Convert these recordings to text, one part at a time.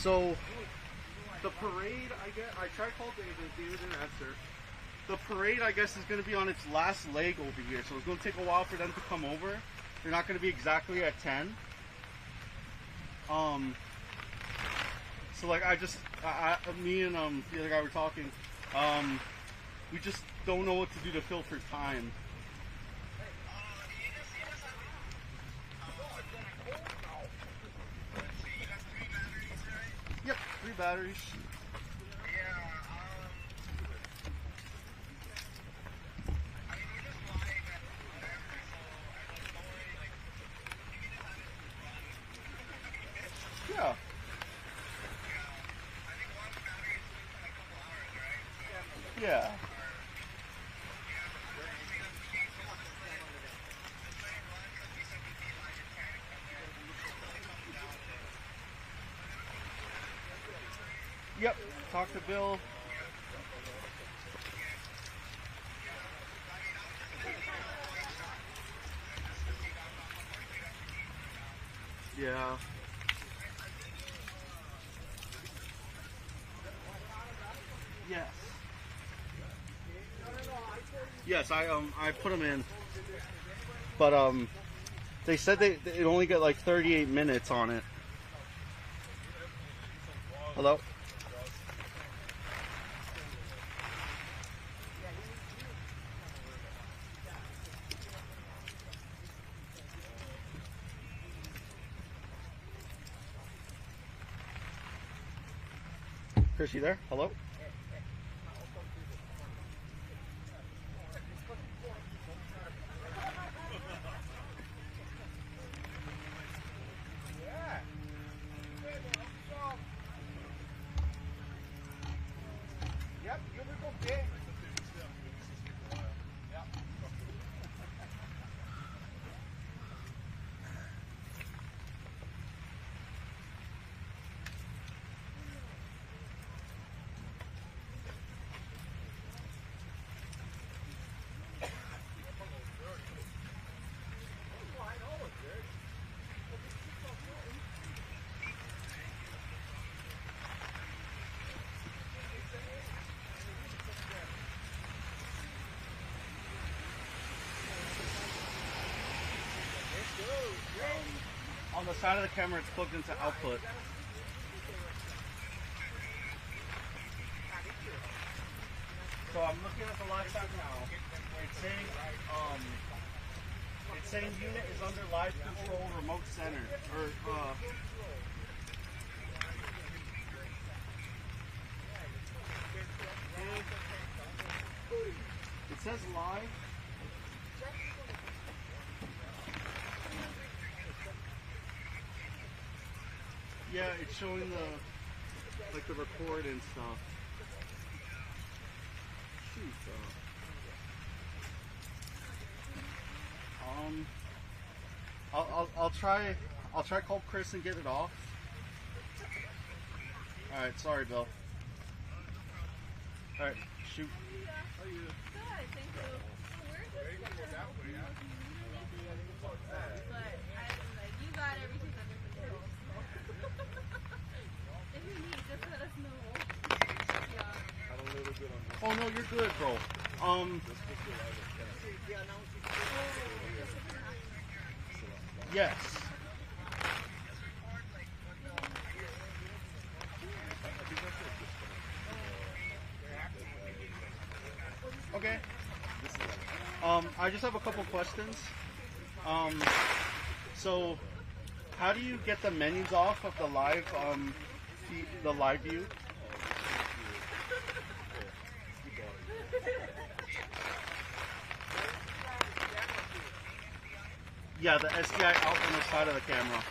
So the parade, I tried calling David. David didn't answer. The parade, I guess, is going to be on its last leg over here, so it's going to take a while for them to come over. They're not going to be exactly at 10. So like me and the other guy were talking. We just don't know what to do to fill for time. Yep, 3 batteries. Yeah. Yeah. Yep. Talk to Bill. Yeah. Yes. Yes, I put them in, but they said they only get like 38 minutes on it. Hello. Chris, you there? Hello? On the side of the camera, it's plugged into output. So I'm looking at the live shot now. It's saying unit is under live control remote center. It says live. Yeah, it's showing the record and stuff. Shoot. I'll try call Chris and get it off. All right, sorry, Bill. All right, shoot. How are you? Good, thank you. But you got everything under control. If you need, just let us know. Yeah. Oh no, you're good, bro. Yes. Okay. I just have a couple questions. So how do you get the menus off of the live view? Yeah, the SDI out on the side of the camera.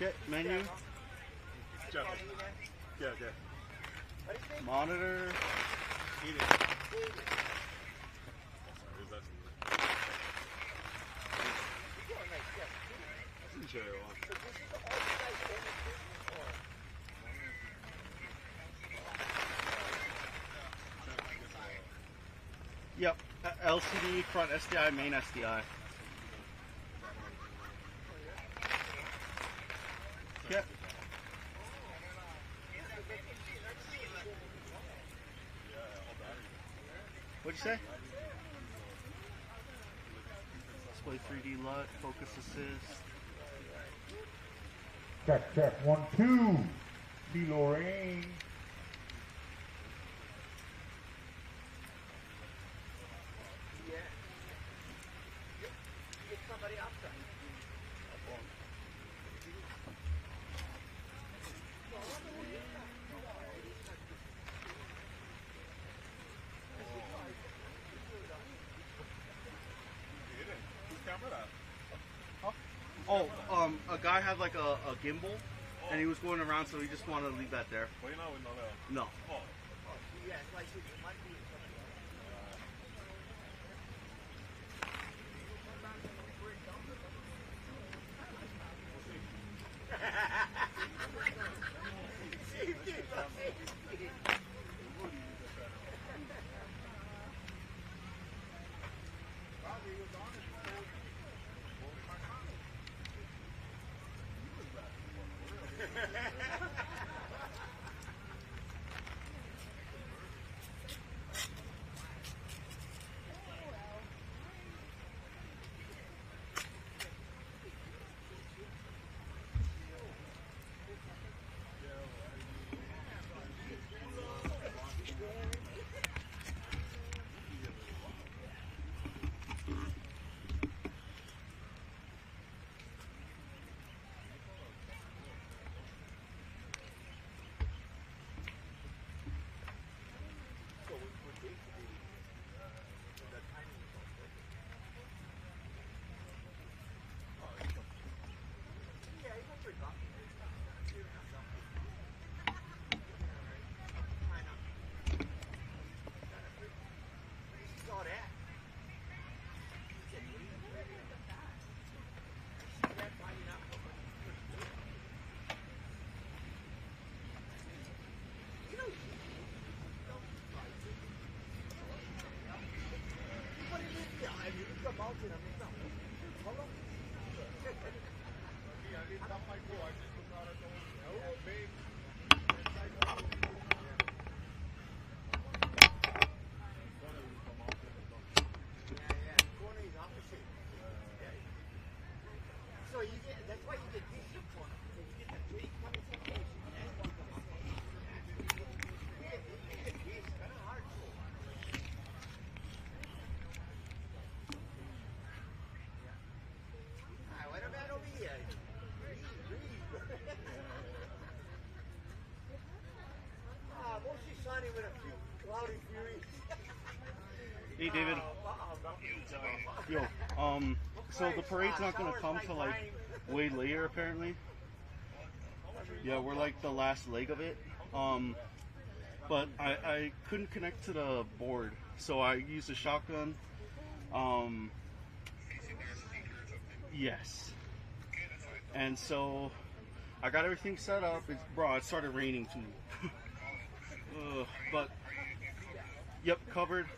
Okay, menu. Yeah. Monitor. Yep, LCD, front SDI, main SDI. Yeah. What'd you say? Display 3D LUT, focus assist. Check, 1, 2. Hilo rain. Oh, a guy had like a gimbal, and he was going around, so he just wanted to leave that there. No. Hey David. Yo, so the parade's not gonna come till like way later apparently. Yeah, we're like the last leg of it. But I couldn't connect to the board, so I used a shotgun. Yes. And so I got everything set up. It started raining too. But yep, covered.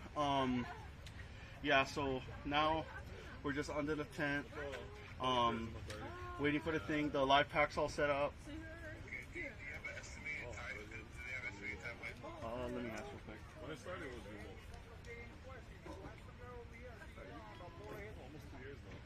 Yeah, so now we're just under the tent, waiting for the thing. The live pack's all set up. Let me ask real quick. When it started, it was remote. Almost 2 years now.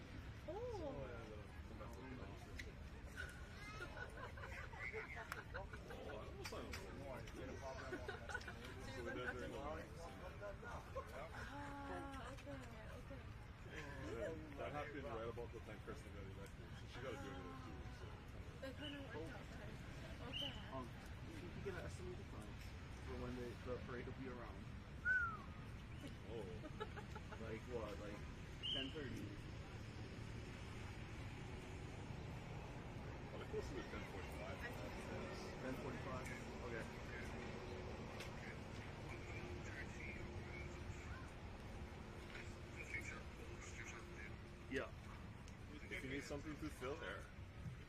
That happened right about the time Kristen got elected. She got to do it too. That kind of worked out. Okay. You can get an estimated time for when the parade will be around. Oh. Like what? Like 10:30. Well, close to the 10:45. 10:45. Okay. Yeah. If you need something to fill there,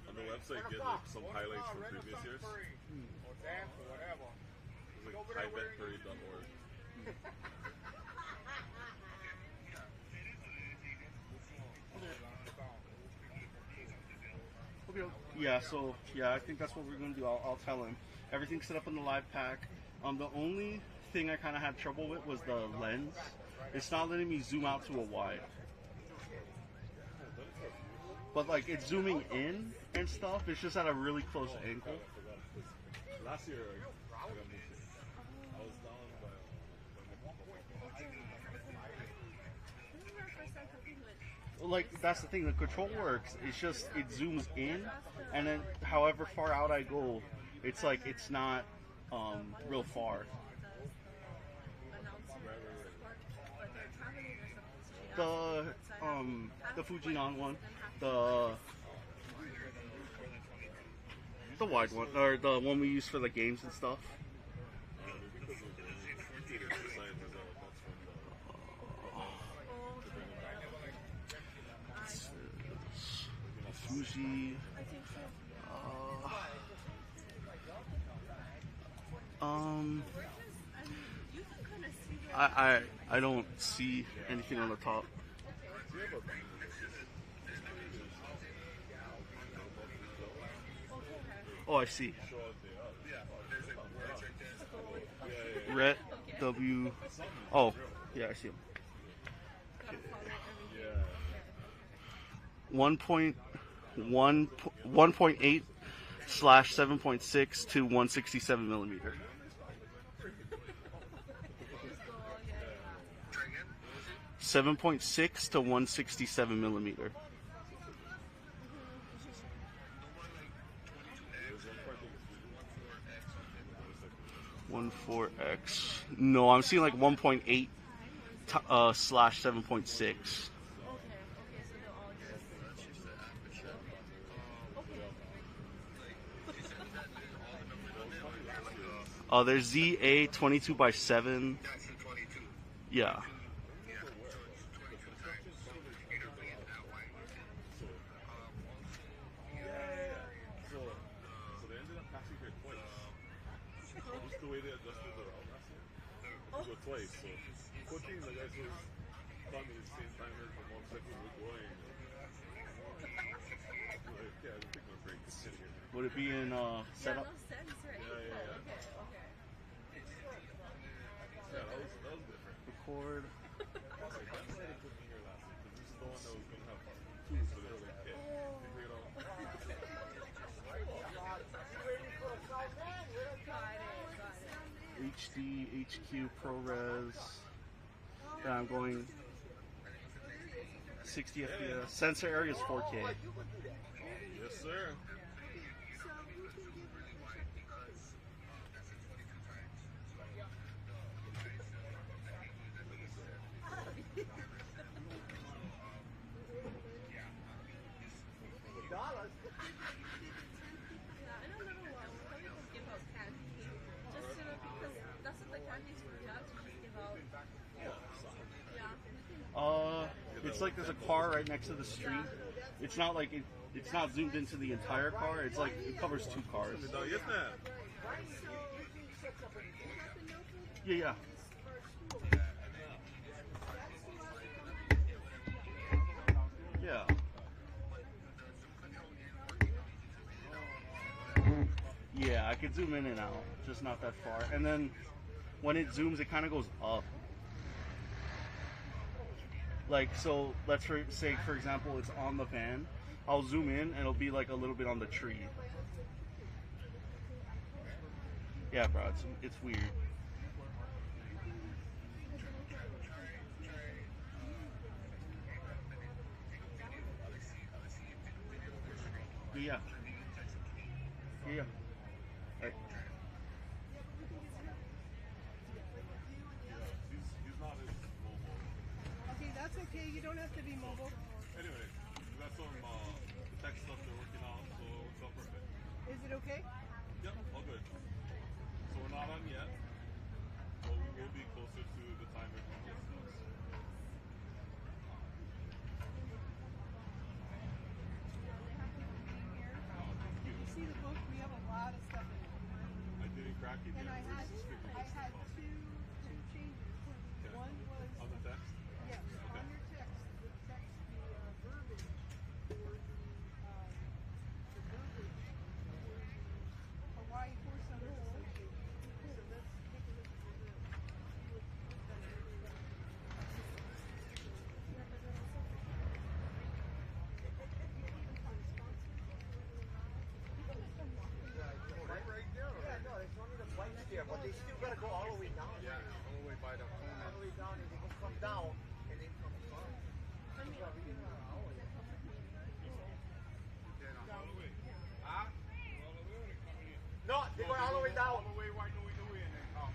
on the website, get like some highlights from previous years. It's like highbetparade.org. Okay. Yeah, so yeah, I think that's what we're gonna do. I'll tell him. Everything's set up in the live pack. The only thing I kind of had trouble with was the lens. It's not letting me zoom out to a wide. But like it's zooming in and stuff. It's just at a really close angle. Last year, I got moved. I was down by. This is our first time cooking with. Like that's the thing. The control works. It's just it zooms in, and then however far out I go, it's like it's not real far. The Fujinon one, the wide one, or the one we use for the games and stuff. Fuji. I don't see anything on the top. Oh, I see. Red W. Oh, yeah, I see him. 1.8 slash 7.6 to 167 millimeter. 7.6 to 167 millimeter. 1.4x. No, I'm seeing like 1.8 slash 7.6. There's ZA 22 by 7. Yeah. Twice, so coaching the guys was taught me the same time as the one second we're going. Like, yeah, I don't take no break. Just sitting here. Would it be in setup? Yeah, no sense, right? Yeah. Okay. Yeah, that was different. Record. Like, that's why they put me here last week, because this is the one that was going to have two, so they were like, yeah, figure it out. HD, HQ, ProRes. Yeah, I'm going 60 FPS. Sensor area is 4K. Yes, sir. It's like there's a car right next to the street. It's not like it's not zoomed into the entire car. It's like it covers 2 cars. Yeah. Yeah. Yeah, I could zoom in and out, just not that far. And then when it zooms, it kind of goes up. Like, so let's say, for example, it's on the van. I'll zoom in and it'll be like a little bit on the tree. Yeah, bro, it's weird. Yeah. Right. He's not as mobile. Okay, that's okay. You don't have to be mobile. Anyway, we got some tech stuff they're working on, so it's all perfect. Is it okay? Yep, all good. So we're not on yet, but we will be closer to the time everyone gets to us. You see the book? We have a lot of stuff in it. I didn't crack it And yet. I Where's had this figure? two changes. Okay. One was On the text? yes, on your text, the verbiage. down and then come up. No, they were all the way down. All the way right the way and then come.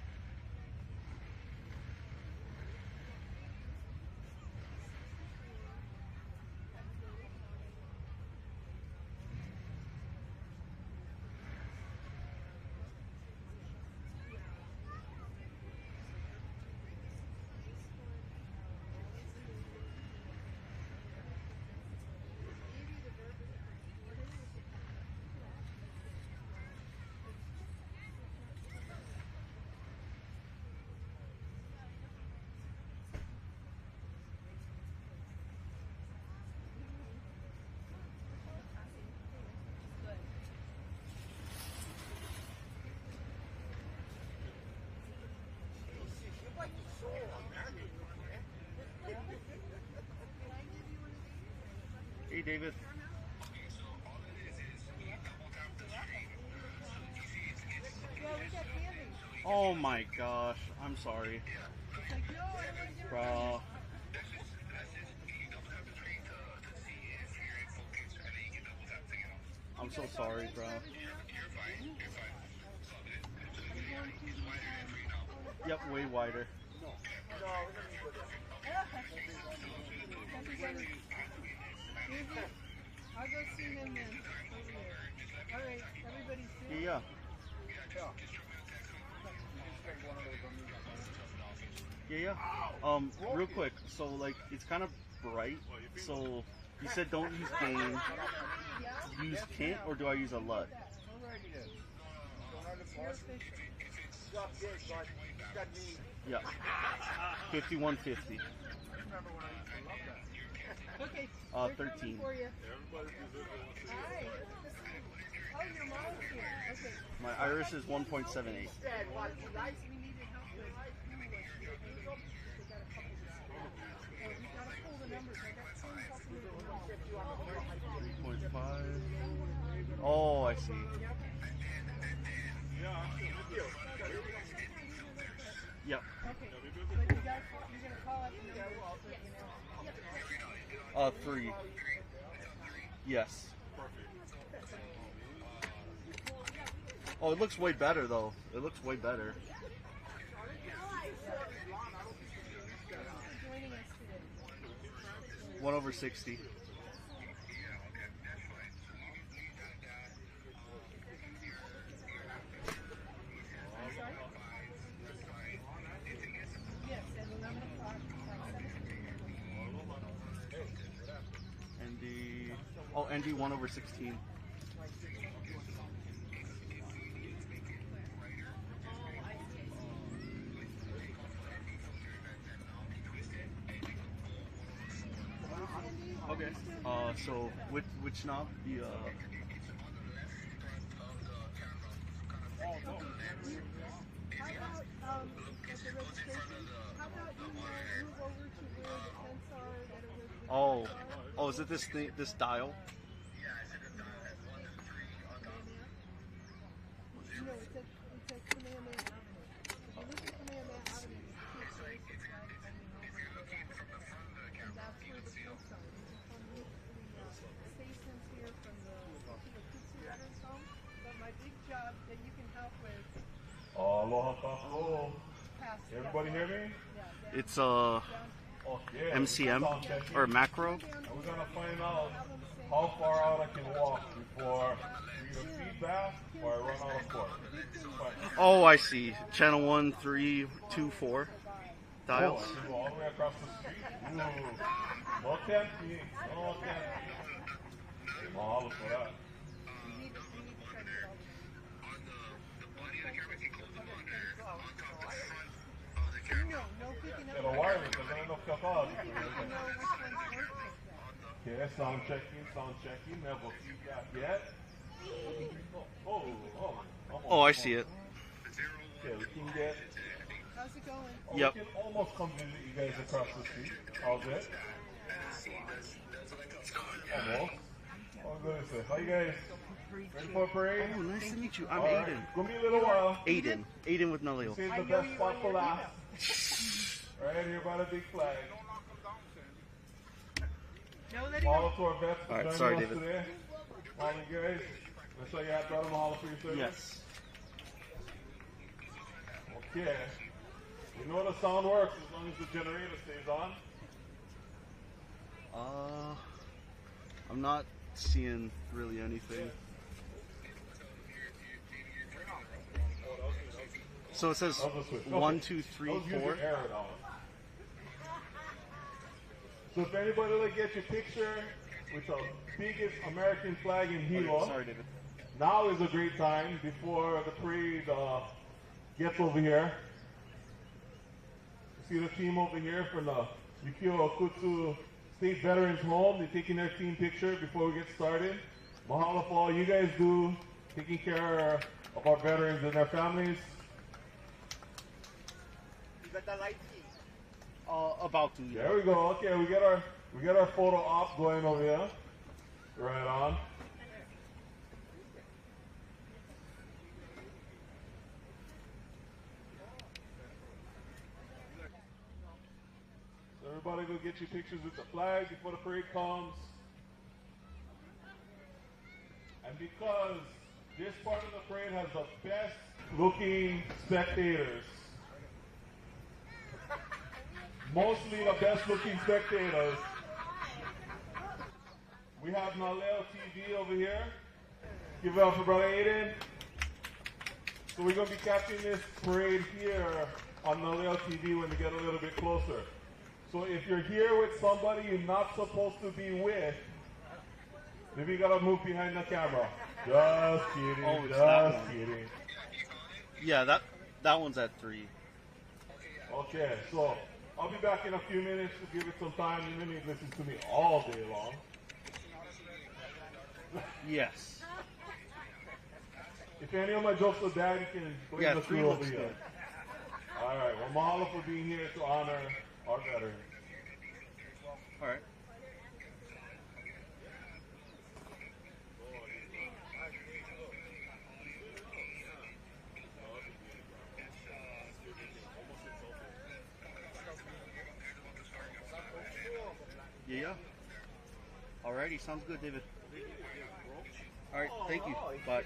Hey, David. Oh my gosh, I'm sorry. Bro. I'm so sorry, bro. Yep, way wider. I'll go see him then. All right, everybody see. Yeah. Yeah. Real quick. So like, it's kind of bright. So you said don't use gain. Use tint, or do I use a LUT? Yeah. 5150. Okay. 13. For you. Hi. Oh, your mom's here. Okay. My iris is 1.78. We needed help with. They got a couple of well, we gotta pull the numbers. I got some 3.5. Oh, I see. Yep. Okay. But you're gonna call up the number. 3. Yes. Oh, it looks way better though. It looks way better. Joining us today. 1/60. Yes, at 11 o'clock. ND 1/16. Okay. So which knob? The How about at the registration? How about you move over to where the tents are that are with the oh, is it this thing, this dial? No, it's at Kamehameha Avenue. If you look at Kamehameha Avenue, there's two places right and that's where the tents are. You can come with the stations here from the Veterans Home. But my big job that you can help with Aloha kako. past Everybody hear me? It's Yeah, MCM sound checking. or macro. And we're gonna find out how far out I can walk before either feedback or I run out of court. Oh, I see. Channel 1, 3, 2, 4 Oh, I dials. can go all the way across the street. Ooh. No tempting. No tempting. Oh, look for that. we need to try to get all no picking Get up. a wireless. I'm gonna look up all. You have to know which one's working. Okay, sound checking. Never feedback yet. Oh, I see it. Okay, we can get. How's it going? Yep. We can almost come visit you guys across the street. How's it? Almost. I was gonna say, how you guys? Ready for a parade? Oh, nice to meet you. I'm All right. Aiden. Gonna be a little while. Aiden with no Leo. Save the best spot for last. Right here by the big flag. Don't knock them down, Sandy. No letting Mahalo go. to our vets for All right, joining sorry, us David. today. All you guys. Let's show you how to brother mahalo for your service. Yes. Okay. You know the sound works as long as the generator stays on. I'm not seeing really anything. So it says I'll just switch. Okay. 1, 2, 3, Those use 4. your arrow down. So if anybody like get your picture with the biggest American flag in Hilo, Sorry, David. now is a great time before the parade gets over here. You see the team over here from the Yukio Okutsu State Veterans Home. They're taking their team picture before we get started. Mahalo for all you guys do, taking care of our veterans and their families. You got the light key. About to. Yeah. There we go. Okay, we got our photo op going over here. Right on. So everybody go get your pictures with the flag before the parade comes. And because this part of the parade has the best looking spectators, mostly the best looking spectators, we have Naleo TV over here. Give it up for Brother Aiden. So we're going to be catching this parade here on Naleo TV when we get a little bit closer. So if you're here with somebody you're not supposed to be with, maybe you got to move behind the camera. Just kidding. Oh, it's that just one. kidding. Yeah, that one's at 3. Okay, so I'll be back in a few minutes to give it some time. You may listen to me all day long. Yes. If any of my jokes are bad, you can bring Yeah, the 3 crew over looks here. good. All right, well, mahalo for being here to honor our veterans. All right. Yeah. Alrighty, sounds good, David. All right, thank you. Bye.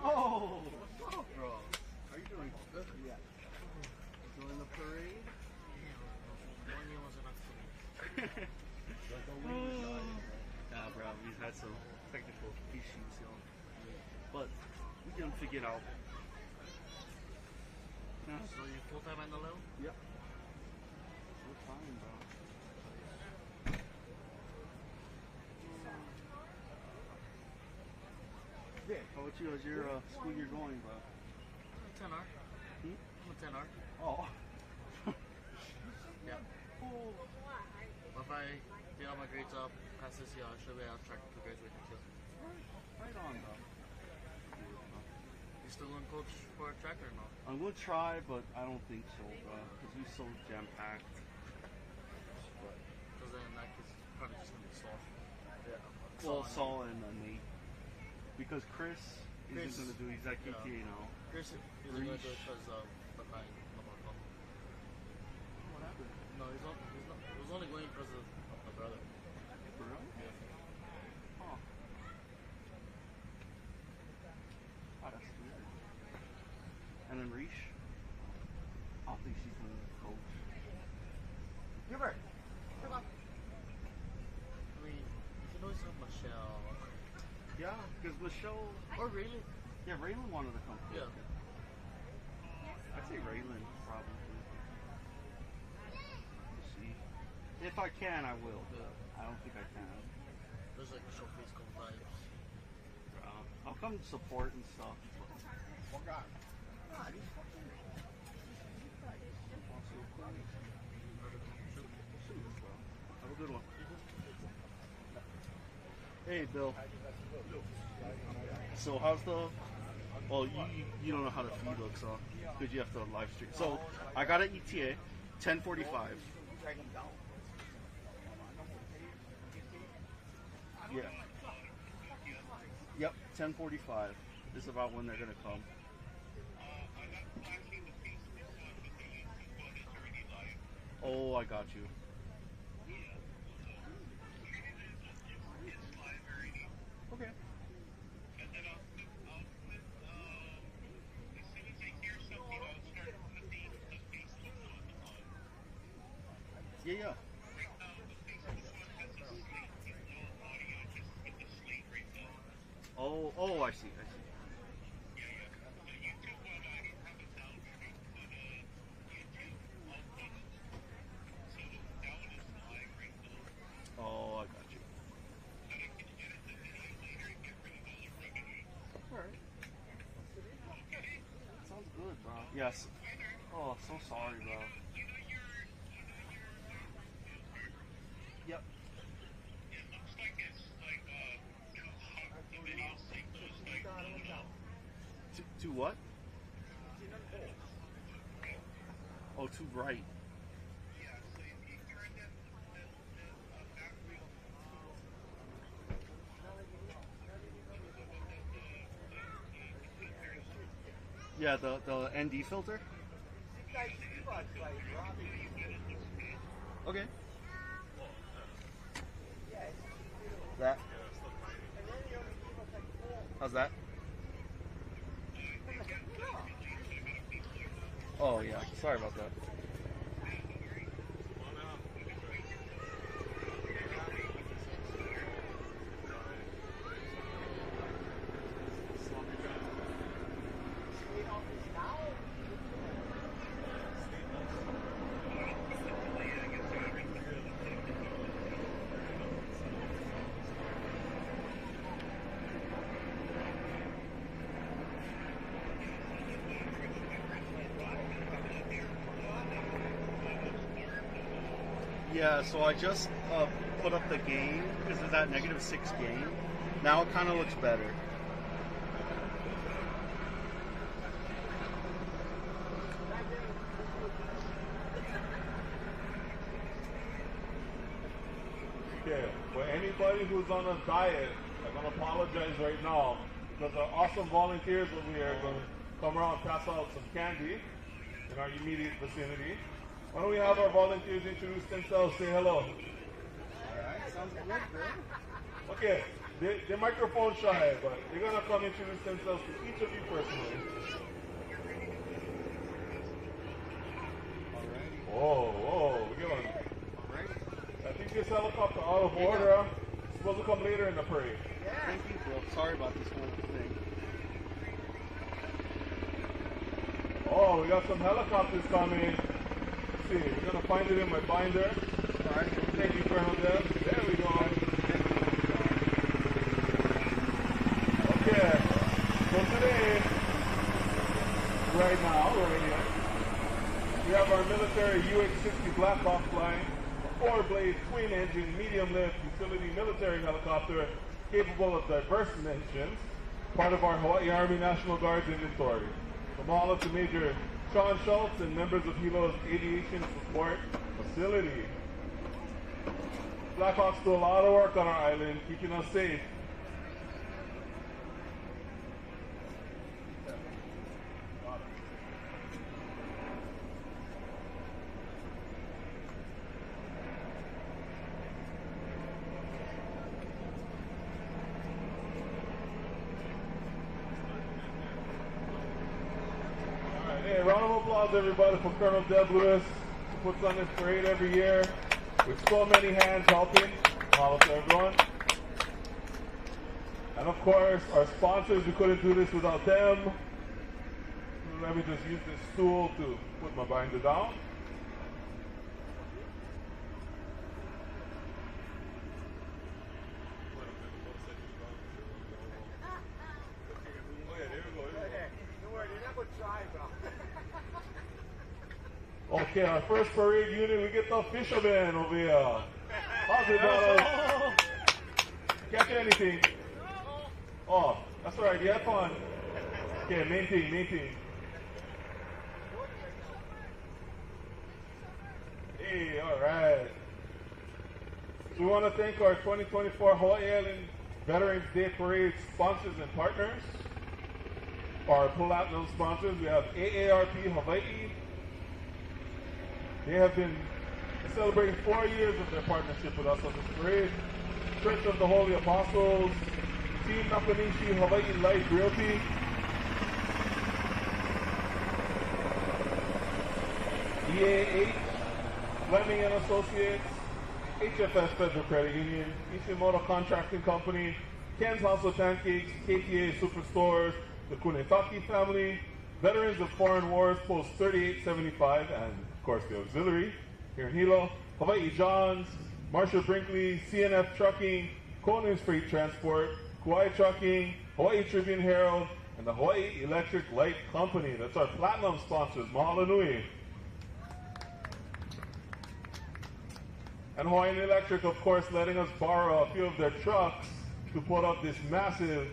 Oh, what's up, bro? How you doing? Good. Yeah. Enjoying the parade? Nah, bro, we've had some technical issues, you know. But we can figure it out. Yeah. So you full time on the low? Yep. We're fine, bro. How about you? How's your school year going, bro? 10 hour. Hmm? I'm a 10 hour. Oh. Yeah. If I get all my grades up, pass this year, I should be on track for graduating too. Right on, bro. You still going to coach for a track or no? I'm gonna try, but I don't think so, bro. Because we're so jam-packed. Because then in that case, it's probably just going to be soft. Yeah. Well, Saul and Nate. Because Chris isn't gonna do. He's at KTA now. Chris is going to do it because of the kind of my What happened? No, he's not. He was only going because of my brother. For real? Yeah. Huh. Oh, that's weird. And then Reesh? I don't think she's gonna coach. Give her. I mean, you can always have Michelle. Yeah, because Michelle. Or really? Yeah, Raylan wanted to come. Yeah. I'd say Raylan, probably. We'll see. If I can, I will. Yeah. I don't think I can. There's like showcase couple times. I'll come support and stuff. Oh, God. Have a good one. Hey, Bill. So how's the? Well, you don't know how the feed looks, so because you have to live stream. So I got an ETA, 10:45. Yeah. Yep, 10:45. This is about when they're gonna come. Oh, I got you. Okay. Yeah, yeah. Oh, I see, I see. Oh, I got you. Alright. Sounds good, bro. Yes. Oh, so sorry, bro. Yep. To what? Oh, too bright. Yeah, the ND filter. Okay. That. How's that? Oh yeah, sorry about that. Yeah, so I just put up the gain because it's at -6 gain. Now it kind of looks better. Okay, for anybody who's on a diet, I'm going to apologize right now because our awesome volunteers over here are going to come around and pass out some candy in our immediate vicinity. Why don't we have our volunteers introduce themselves, say hello. Alright, sounds good, bro. Okay, they're microphone shy, but they're going to come introduce themselves to each of you personally. Whoa, we're going. I think this helicopter out of order. It's supposed to come later in the parade. Thank you, bro. Sorry about this whole thing. Oh, we got some helicopters coming. Let's see, we're going to find it in my binder. Alright, thank you, Colonel Deb. There we go. Okay, so today, right here, we have our military UH-60 Black Hawk flying, a 4-blade twin-engine medium-lift utility military helicopter capable of diverse missions, part of our Hawaii Army National Guard's inventory. From all to Major Sean Schultz and members of Hilo's Aviation Support Facility. Blackhawks do a lot of work on our island, keeping us safe. Hey, round of applause, everybody, for Colonel Deb Lewis, who puts on this parade every year with so many hands helping. Mahalo to everyone. And of course, our sponsors, we couldn't do this without them. Let me just use this stool to put my binder down. Okay, our first parade unit, we get the fisherman over here. How's it, brother? Catch anything? Oh, that's all right. You have fun. Okay, main team. Hey, all right. So we want to thank our 2024 Hawaii Island Veterans Day Parade sponsors and partners. Our platinum sponsors, we have AARP Hawaii. They have been celebrating 4 years of their partnership with us on this parade. Church of the Holy Apostles, Team Nakanishi Hawaii Life Realty, EAH, Fleming and Associates, HFS Federal Credit Union, Ishimoto Contracting Company, Ken's House of Pancakes, KTA Superstores, the Kunetaki family, Veterans of Foreign Wars Post 3875, and of course the auxiliary here in Hilo, Hawaii Johns, Marshall Brinkley, CNF Trucking, Conan's Freight Transport, Kauai Trucking, Hawaii Tribune Herald, and the Hawaii Electric Light Company. That's our platinum sponsors. Mahalo nui. And Hawaiian Electric, of course, letting us borrow a few of their trucks to put up this massive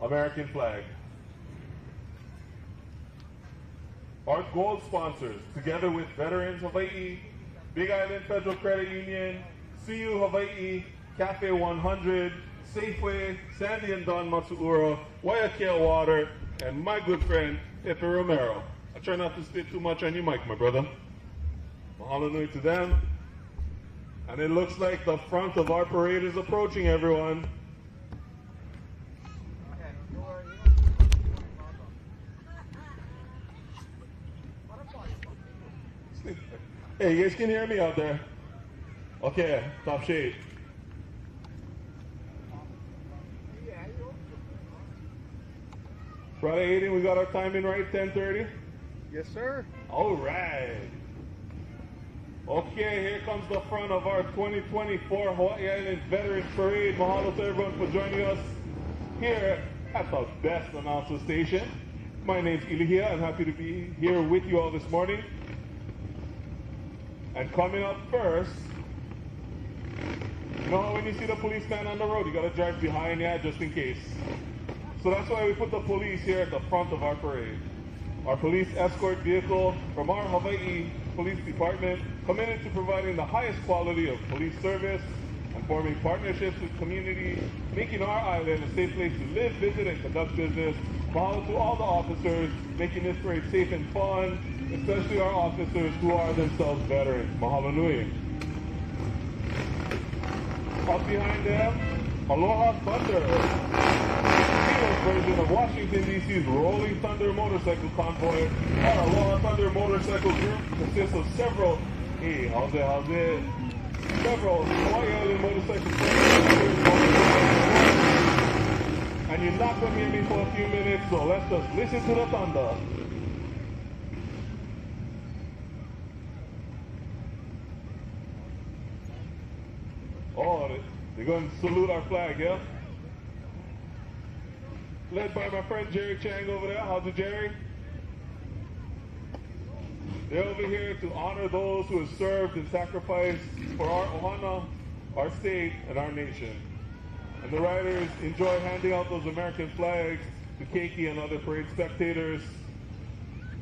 American flag. Our gold sponsors, together with Veterans Hawaii, Big Island Federal Credit Union, CU Hawaii, Cafe 100, Safeway, Sandy and Don Matsuura, Waiakea Water, and my good friend, Pepe Romero. I try not to spit too much on your mic, my brother. Mahalo nui to them. And it looks like the front of our parade is approaching, everyone. Hey, you guys can hear me out there? Okay, top shape. Brother Aiden, we got our timing right, 10:30? Yes, sir. All right. Okay, here comes the front of our 2024 Hawaii Island Veterans Parade. Mahalo to everyone for joining us here at the best announcer station. My name's Ilihia. I'm happy to be here with you all this morning. And coming up first, you know when you see the policeman on the road, you gotta drive behind, yeah, just in case. So that's why we put the police here at the front of our parade. Our police escort vehicle from our Hawaii Police Department, committed to providing the highest quality of police service and forming partnerships with communities, making our island a safe place to live, visit, and conduct business. Mahalo to all the officers, making this parade safe and fun, especially our officers who are themselves veterans. Mahalo nui. Up behind them, Aloha Thunder. Hilo's version of Washington, D.C.'s Rolling Thunder motorcycle convoy. Our Aloha Thunder motorcycle group consists of several, several Hawaii Island motorcycle and you're not going to hear me for a few minutes, so let's just listen to the thunder. Oh, they're going to salute our flag, yeah? Led by my friend Jerry Chang over there. How's it, Jerry? They're over here to honor those who have served and sacrificed for our ohana, our state, and our nation. And the riders enjoy handing out those American flags to Keiki and other parade spectators.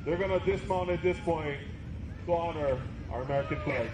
They're going to dismount at this point to honor our American flag.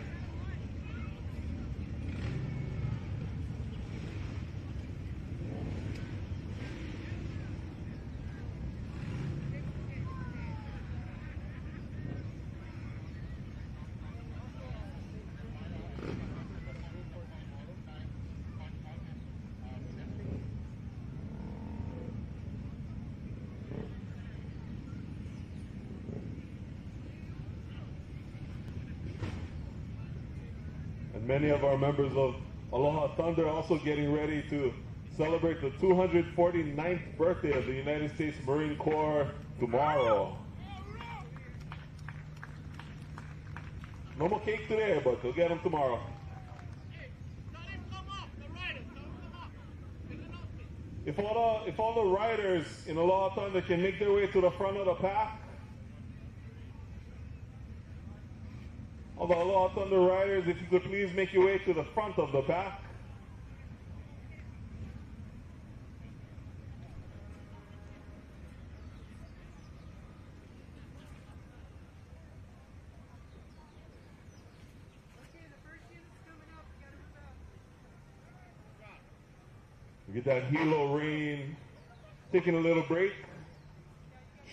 Many of our members of Aloha Thunder are also getting ready to celebrate the 249th birthday of the United States Marine Corps tomorrow. No more cake today, but they'll get them tomorrow. If all the riders in Aloha Thunder can make their way to the front of the pack, all the Aloha Thunder riders, if you could please make your way to the front of the pack. We get that Hilo rain taking a little break,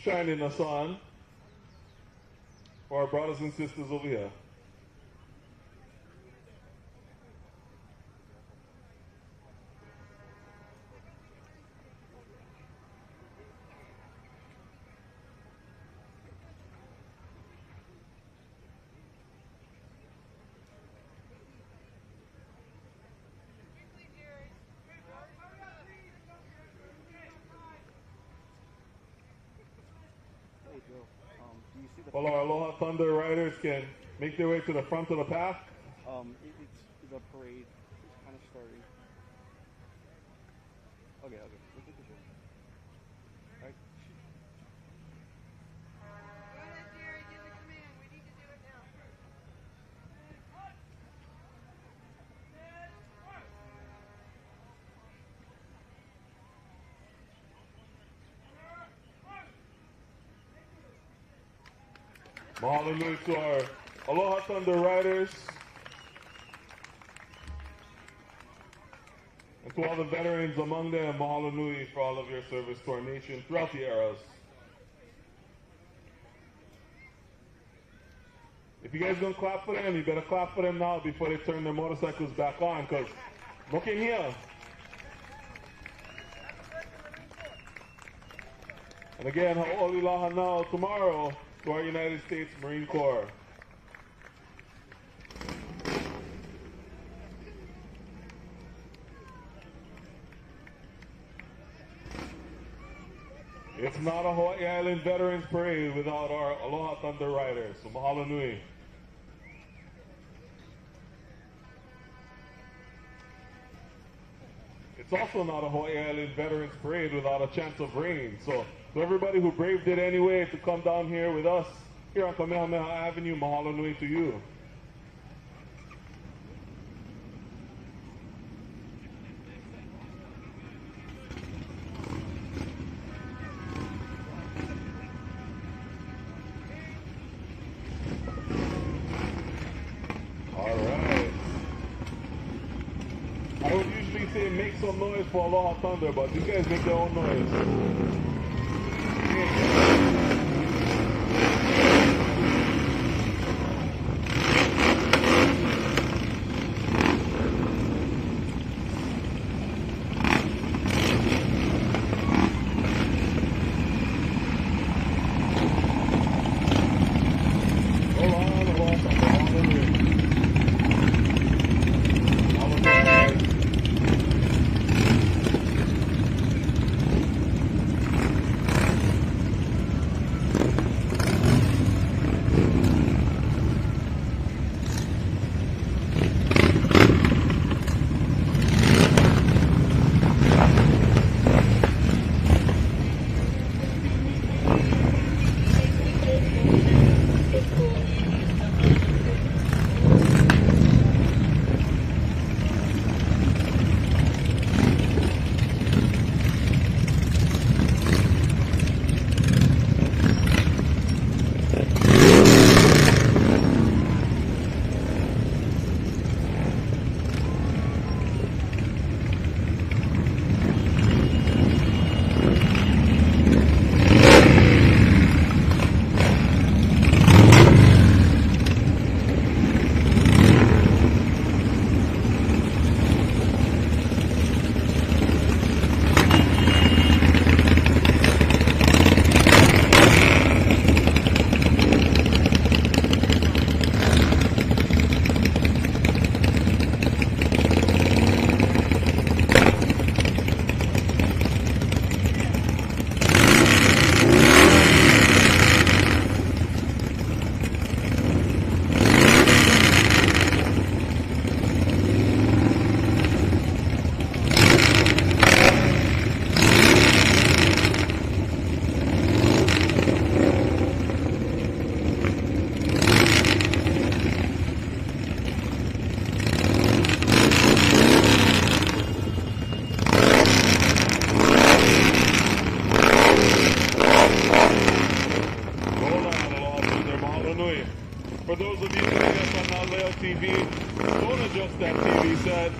shining us on for our brothers and sisters over here. see the. While our Aloha Thunder riders can make their way to the front of the path. It's the parade is kind of starting. Okay. Look at the picture. All right. Go ahead, Jerry, give the command. We need to do it now. Mahalo nui to our Aloha Thunder riders. And to all the veterans among them, mahalo nui for all of your service to our nation throughout the eras. If you guys don't clap for them, you better clap for them now before they turn their motorcycles back on, because look in here. And again, ha'oli laha now tomorrow to our United States Marine Corps. It's not a Hawaii Island Veterans Parade without our Aloha Thunder riders. So mahalo nui. It's also not a Hawaii Island Veterans Parade without a chance of rain. So to everybody who braved it anyway to come down here with us here on Kamehameha Avenue, mahalo nui to you. I would usually say make some noise for Aloha Thunder, but these guys make their own noise. For those of you who us on Leo TV, don't adjust that TV set.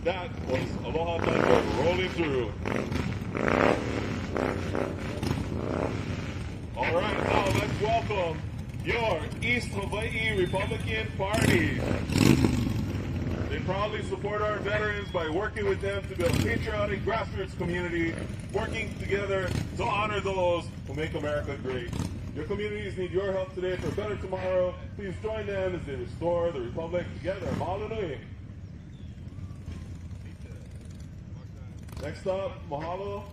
That was Aloha Thunder rolling through. All right, now let's welcome your East Hawaii Republican Party. They proudly support our veterans by working with them to build a patriotic grassroots community, working together to honor those who make America great. Your communities need your help today for a better tomorrow. Please join them as they restore the Republic together. Mahalo nui. Next up, mahalo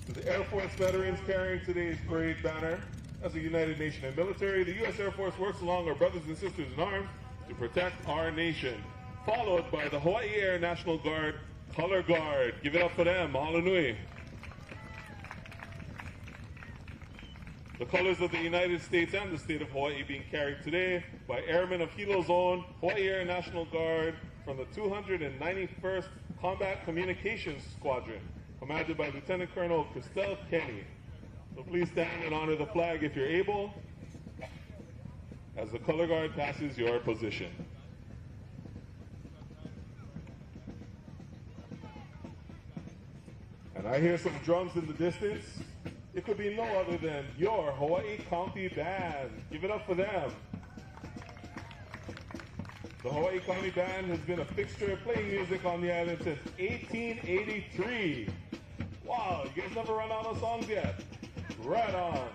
to the Air Force veterans carrying today's parade banner. As a united nation and military, the U.S. Air Force works along our brothers and sisters in arms to protect our nation. Followed by the Hawaii Air National Guard Color Guard. Give it up for them. Mahalo nui. The colors of the United States and the state of Hawaii being carried today by airmen of Hilo's own Hawaii Air National Guard from the 291st Combat Communications Squadron, commanded by Lieutenant Colonel Christelle Kenny. So please stand and honor the flag if you're able, as the color guard passes your position. And I hear some drums in the distance. It could be no other than your Hawaii County Band. Give it up for them. The Hawaii County Band has been a fixture playing music on the island since 1883. Wow, you guys never run out of songs yet? Right on.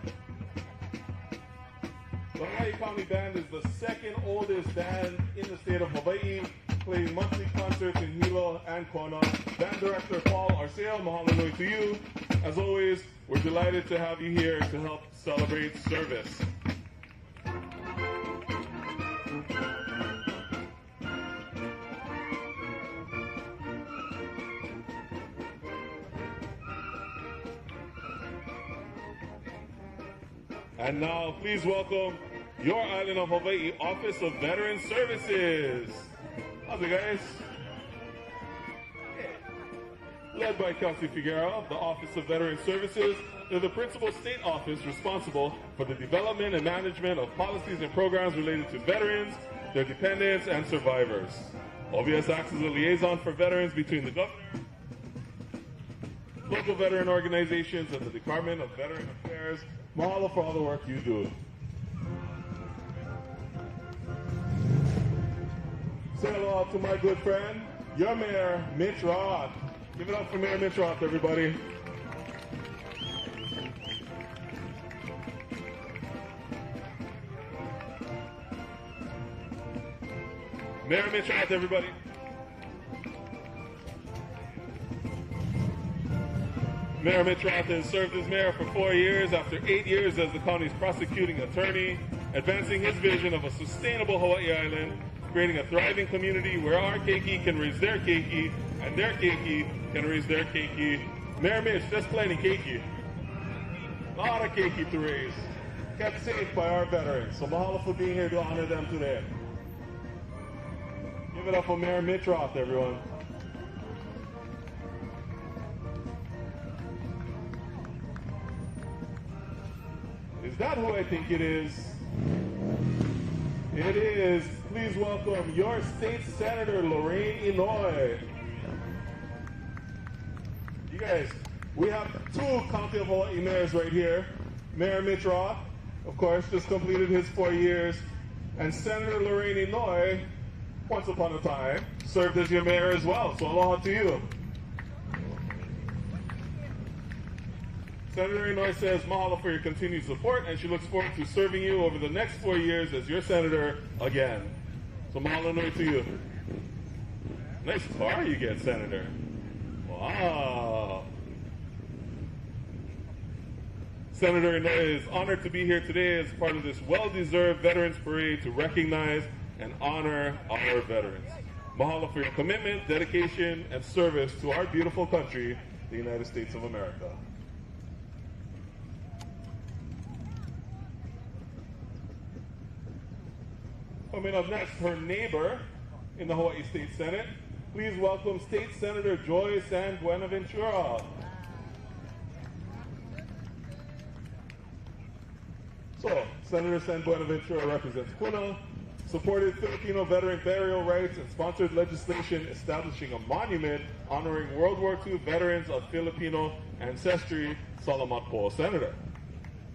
The Hawaii County Band is the second oldest band in the state of Hawaii, playing monthly concerts in Hilo and Kona. Band director Paul Arceo, mahalo nui to you. As always, we're delighted to have you here to help celebrate service. And now, please welcome your Island of Hawaii Office of Veteran Services. How's it, guys? Led by Kelsey Figueroa, the Office of Veteran Services, they're the principal state office responsible for the development and management of policies and programs related to veterans, their dependents, and survivors. OVS acts as a liaison for veterans between the government, local veteran organizations, and the Department of Veteran Affairs. Mahalo for all the work you do. Say hello to my good friend, your Mayor, Mitch Roth. Give it up for Mayor Mitch Roth, everybody. Mayor Mitch Roth, everybody. Mayor Mitch Roth has served as mayor for 4 years after 8 years as the county's prosecuting attorney, advancing his vision of a sustainable Hawaii Island, creating a thriving community where our keiki can raise their keiki and their keiki can raise their keiki. Mayor Mitch, that's plenty keiki. A lot of keiki to raise. Kept safe by our veterans. So mahalo for being here to honor them today. Give it up for Mayor Mitch Roth, everyone. Is that who I think it is? It is. Please welcome your state senator, Lorraine Inouye. You guys, we have two County of Hawaii mayors right here. Mayor Mitch Roth, of course, just completed his 4 years, and Senator Lorraine Inouye, once upon a time, served as your mayor as well. So aloha to you. Senator Inouye says mahalo for your continued support, and she looks forward to serving you over the next 4 years as your senator again. So mahalo nui to you. Nice car you get, Senator. Wow. Senator Inouye is honored to be here today as part of this well-deserved Veterans Parade to recognize and honor our veterans. Mahalo for your commitment, dedication, and service to our beautiful country, the United States of America. Coming up next, her neighbor in the Hawaii State Senate. Please welcome State Senator Joy San Buenaventura. So, Senator San Buenaventura represents Puna, supported Filipino veteran burial rights, and sponsored legislation establishing a monument honoring World War II veterans of Filipino ancestry, Salamat po, Senator.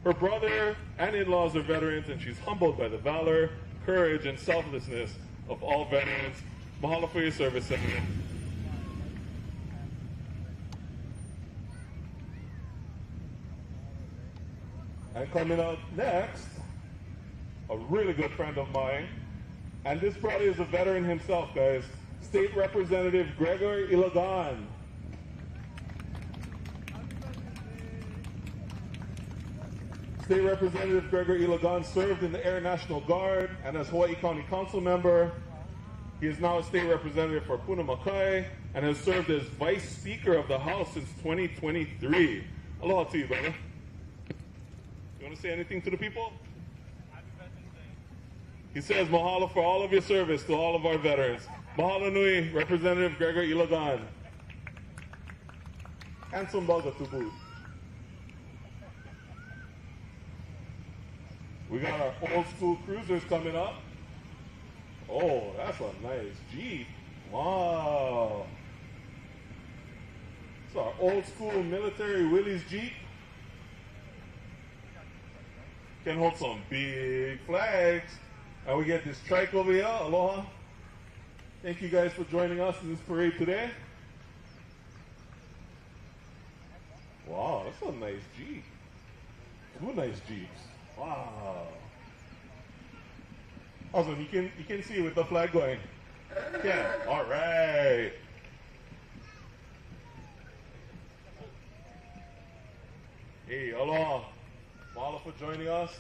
Her brother and in-laws are veterans, and she's humbled by the valor, courage, and selflessness of all veterans. Mahalo for your service, Senator. And coming up next, a really good friend of mine, and this probably is a veteran himself, guys, State Representative Gregory Ilagan. State Representative Gregor Ilagan served in the Air National Guard and as Hawaii County Council member. He is now a state representative for Puna Makai and has served as Vice Speaker of the House since 2023. Aloha to you, brother. You want to say anything to the people? He says, mahalo for all of your service to all of our veterans. Mahalo nui, Representative Gregor Ilagan. Handsome baga to boot. We got our old school cruisers coming up. Oh, that's a nice Jeep. Wow. It's our old school military Willys Jeep. Can hold some big flags. And we get this trike over here. Aloha. Thank you guys for joining us in this parade today. Wow, that's a nice Jeep. Two nice Jeeps. Wow. Awesome. You can see with the flag going. Yeah. All right. Hey, aloha. Mahalo for joining us.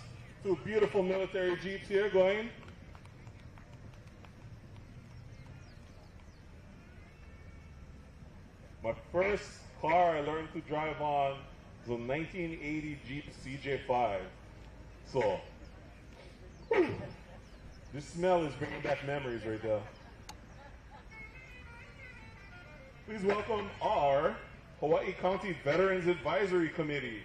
Two beautiful military Jeeps here going. My first car I learned to drive on was a 1980 Jeep CJ5. So, this smell is bringing back memories right there. Please welcome our Hawaii County Veterans Advisory Committee.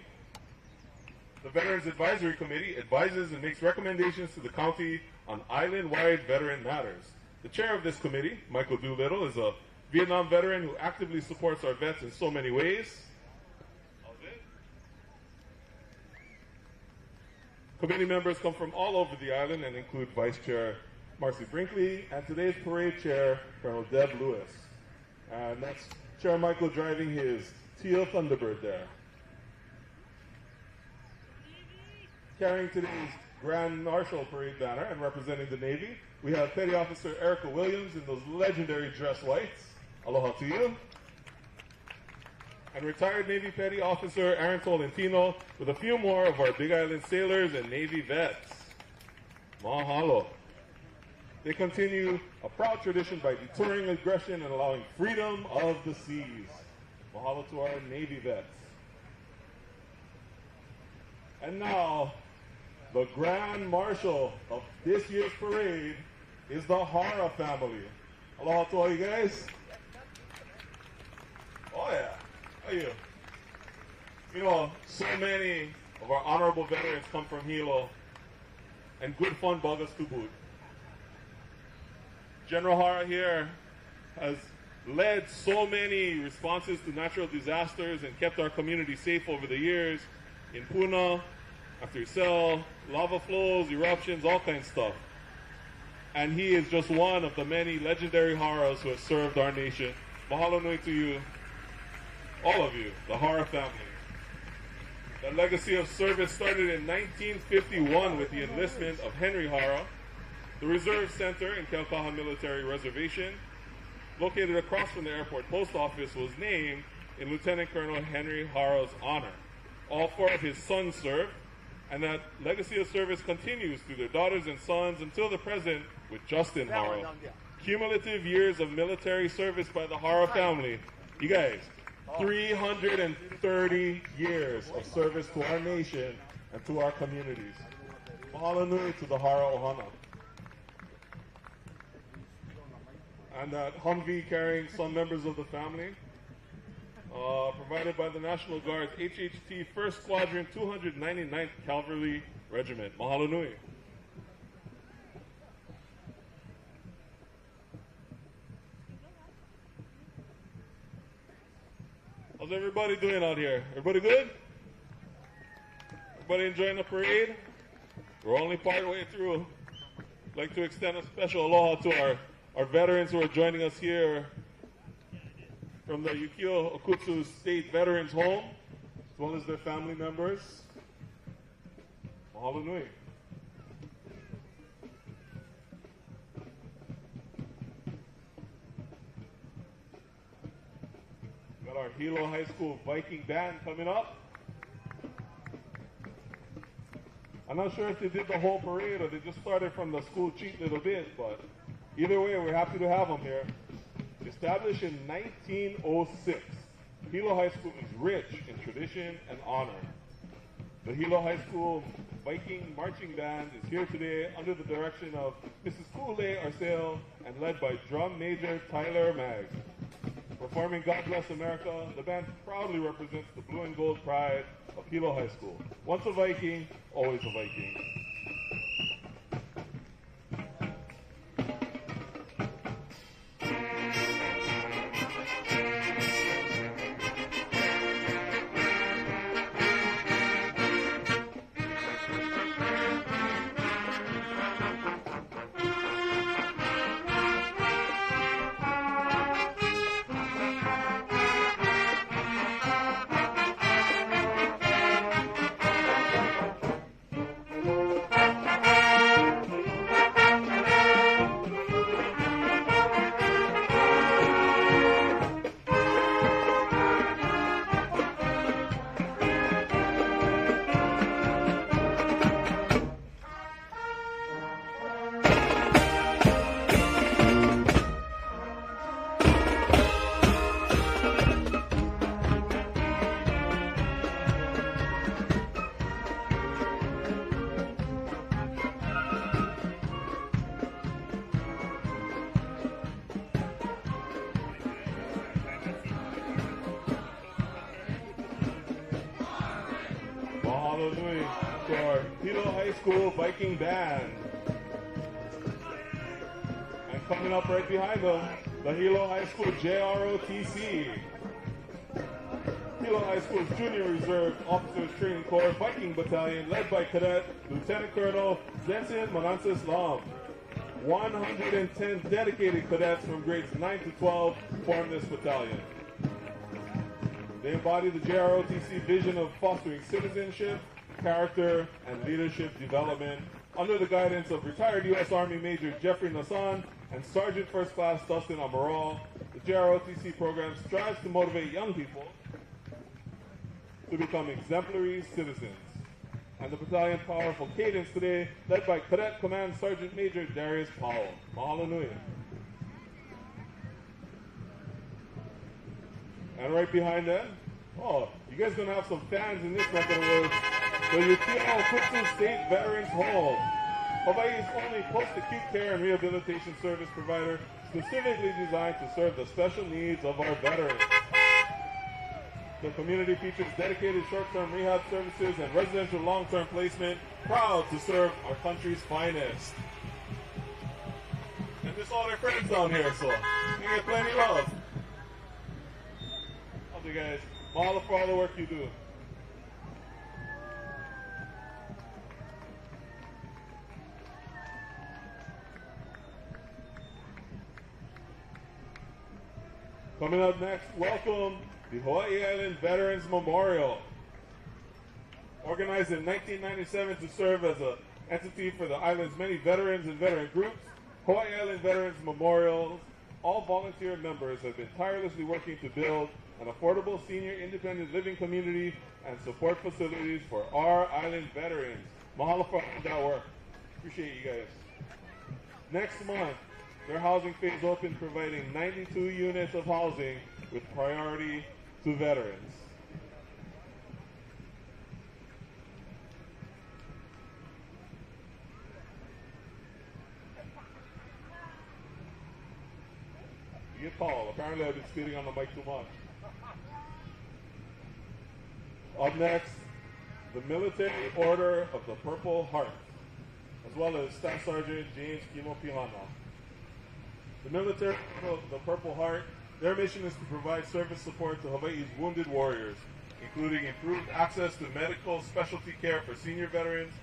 The Veterans Advisory Committee advises and makes recommendations to the county on island-wide veteran matters. The chair of this committee, Michael Doolittle, is a Vietnam veteran who actively supports our vets in so many ways. Committee members come from all over the island and include Vice Chair Marcy Brinkley and today's parade chair, Colonel Deb Lewis. And that's Chair Michael driving his teal Thunderbird there. Carrying today's Grand Marshal Parade banner and representing the Navy, we have Petty Officer Erica Williams in those legendary dress whites. Aloha to you. And retired Navy Petty Officer Aaron Tolentino with a few more of our Big Island sailors and Navy vets. Mahalo. They continue a proud tradition by deterring aggression and allowing freedom of the seas. Mahalo to our Navy vets. And now, the Grand Marshal of this year's parade is the Hara family. Aloha to all you guys. Oh yeah, how are you? You know, so many of our honorable veterans come from Hilo, and good fun buggers to boot. General Hara here has led so many responses to natural disasters and kept our community safe over the years in Puna, after Isel, lava flows, eruptions, all kinds of stuff. And he is just one of the many legendary Haras who have served our nation. Mahalo nui to you, all of you, the Hara family. That legacy of service started in 1951 with the enlistment of Henry Hara. The Reserve Center in Kelkaha Military Reservation, located across from the airport post office, was named in Lieutenant Colonel Henry Hara's honor. All four of his sons served, and that legacy of service continues through their daughters and sons until the present with Justin Hara. Cumulative years of military service by the Hara family. You guys, 330 years of service to our nation and to our communities. Mahalo nui to the Hara Ohana. And that Humvee carrying some members of the family, provided by the National Guard's HHT 1st Squadron 299th Cavalry Regiment. Mahalo nui. How's everybody doing out here? Everybody good? Everybody enjoying the parade? We're only part way through. I'd like to extend a special aloha to our veterans who are joining us here from the Yukio Okutsu State Veterans Home, as well as their family members. Mahalo nui. Got our Hilo High School Viking Band coming up. I'm not sure if they did the whole parade or they just started from the school cheap little bit, but either way, we're happy to have them here. Established in 1906, Hilo High School is rich in tradition and honor. The Hilo High School Viking Marching Band is here today under the direction of Mrs. Kool-Aid Arcel and led by Drum Major Tyler Maggs. Performing God Bless America, the band proudly represents the blue and gold pride of Hilo High School. Once a Viking, always a Viking. Hallelujah to our Hilo High School Viking Band. And coming up right behind them, the Hilo High School JROTC. Hilo High School's Junior Reserve Officers Training Corps Viking Battalion led by Cadet Lieutenant Colonel Zensin Manansis Lam. 110 dedicated cadets from grades 9 to 12 form this battalion. They embody the JROTC vision of fostering citizenship, character, and leadership development under the guidance of retired U.S. Army Major Jeffrey Nassan and Sergeant First Class Dustin Amaral. The JROTC program strives to motivate young people to become exemplary citizens. And the battalion's powerful cadence today, led by Cadet Command Sergeant Major Darius Powell. Mahalo nui. And right behind them, oh, you guys gonna have some fans in this neck of the woods. The Yukio Kutsu State Veterans Home, Hawaii's only post-acute care and rehabilitation service provider, specifically designed to serve the special needs of our veterans. The community features dedicated short-term rehab services and residential long-term placement, proud to serve our country's finest. And just all their friends down here, so you get plenty of love. Love you guys. Mahalo for all the work you do. Coming up next, welcome the Hawaii Island Veterans Memorial. Organized in 1997 to serve as an entity for the island's many veterans and veteran groups, Hawaii Island Veterans Memorials, all volunteer members have been tirelessly working to build an affordable senior independent living community and support facilities for our island veterans. Mahalo for all that work. Appreciate you guys. Next month, their housing phase open, providing 92 units of housing with priority to veterans. You get called. Apparently I've been speaking on the mic too much. Up next, the Military Order of the Purple Heart, as well as Staff Sergeant James Kimo Pihana. The Military Order of the Purple Heart, their mission is to provide service support to Hawaii's wounded warriors, including improved access to medical specialty care for senior veterans,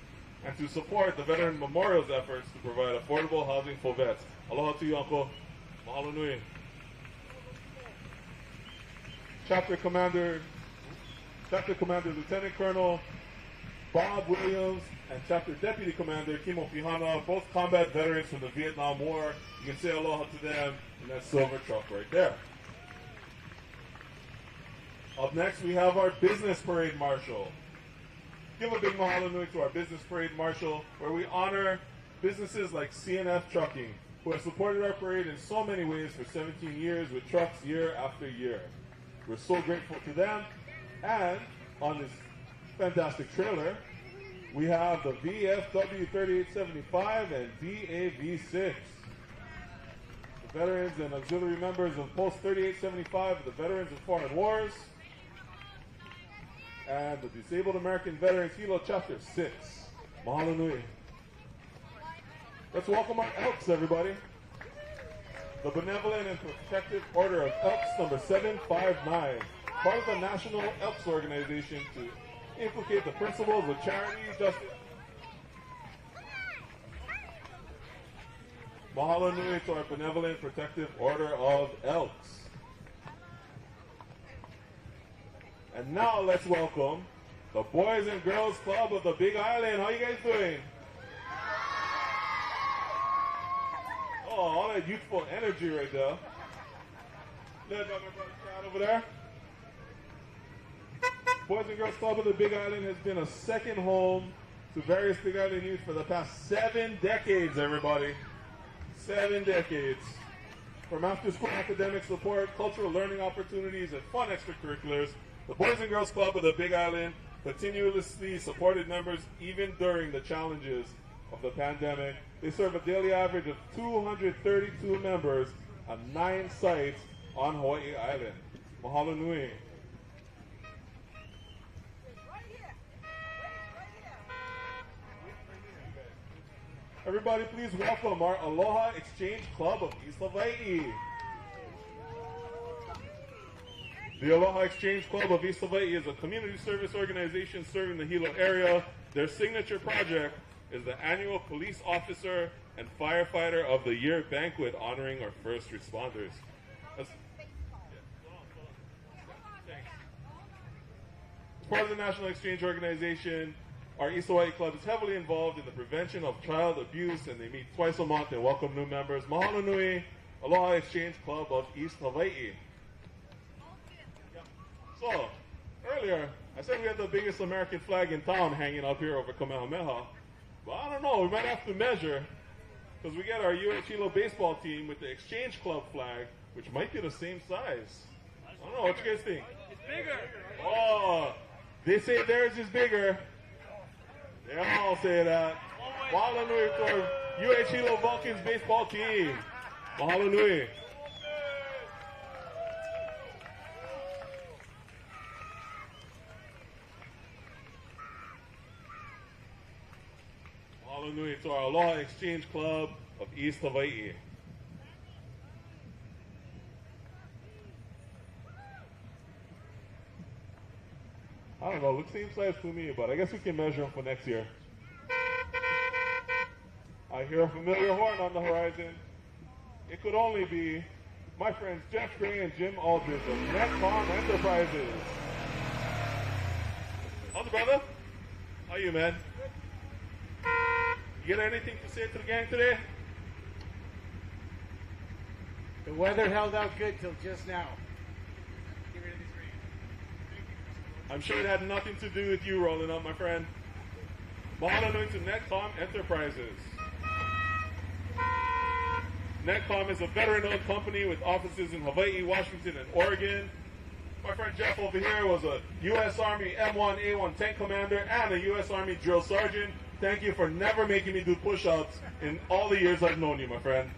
and to support the Veteran Memorial's efforts to provide affordable housing for vets. Aloha to you, Uncle. Mahalo nui. Chapter Commander Lieutenant Colonel Bob Williams and Chapter Deputy Commander Kimo Pihana, both combat veterans from the Vietnam War. You can say aloha to them in that silver truck right there. Up next, we have our Business Parade Marshal. give a big mahalo nui to our business parade marshal, where we honor businesses like CNF Trucking, who have supported our parade in so many ways for 17 years with trucks year after year. We're so grateful to them. And on this fantastic trailer, we have the VFW 3875 and VAV6. The veterans and auxiliary members of Post 3875, the Veterans of Foreign Wars, and the Disabled American Veterans Hilo Chapter 6. Mahalo nui. Let's welcome our Elks, everybody. The Benevolent and Protective Order of Elks number 759, part of the National Elks Organization to inculcate the principles of charity, justice. Mahalo nui to our Benevolent Protective Order of Elks. And now let's welcome the Boys and Girls Club of the Big Island. How you guys doing? Oh, all that youthful energy right there. Led by my brother Chad over there. Boys and Girls Club of the Big Island has been a second home to various Big Island youth for the past 7 decades, everybody. 7 decades. From after-school academic support, cultural learning opportunities, and fun extracurriculars, the Boys and Girls Club of the Big Island continuously supported members even during the challenges of the pandemic. They serve a daily average of 232 members on 9 sites on Hawaii Island. Mahalo nui. Everybody please welcome our Aloha Exchange Club of East Hawaii. The Aloha Exchange Club of East Hawaii is a community service organization serving the Hilo area. Their signature project is the annual Police Officer and Firefighter of the Year banquet honoring our first responders. As part of the National Exchange Organization, our East Hawaii Club is heavily involved in the prevention of child abuse, and they meet twice a month and welcome new members. Mahalo nui, Aloha Exchange Club of East Hawaii. So, earlier, I said we had the biggest American flag in town hanging up here over Kamehameha. But I don't know, we might have to measure, because we got our UH Hilo baseball team with the Exchange Club flag, which might be the same size. I don't know, what you guys think? It's bigger. Oh, they say theirs is bigger. They all say that. Mahalo nui to our UH Hilo Vulcans baseball team. Mahalo nui. Mahalo nui to our Aloha Exchange Club of East Hawaii. I don't know, looks same size to me, but I guess we can measure them for next year. I hear a familiar horn on the horizon. It could only be my friends Jeff Gray and Jim Aldridge of Netcom Enterprises. How's it, brother? How you, man? You got anything to say to the gang today? The weather held out good till just now. I'm sure it had nothing to do with you rolling up, my friend. Mahalo nui to Netcom Enterprises. Netcom is a veteran-owned company with offices in Hawaii, Washington, and Oregon. My friend Jeff over here was a U.S. Army M1A1 tank commander and a U.S. Army drill sergeant. Thank you for never making me do push-ups in all the years I've known you, my friend.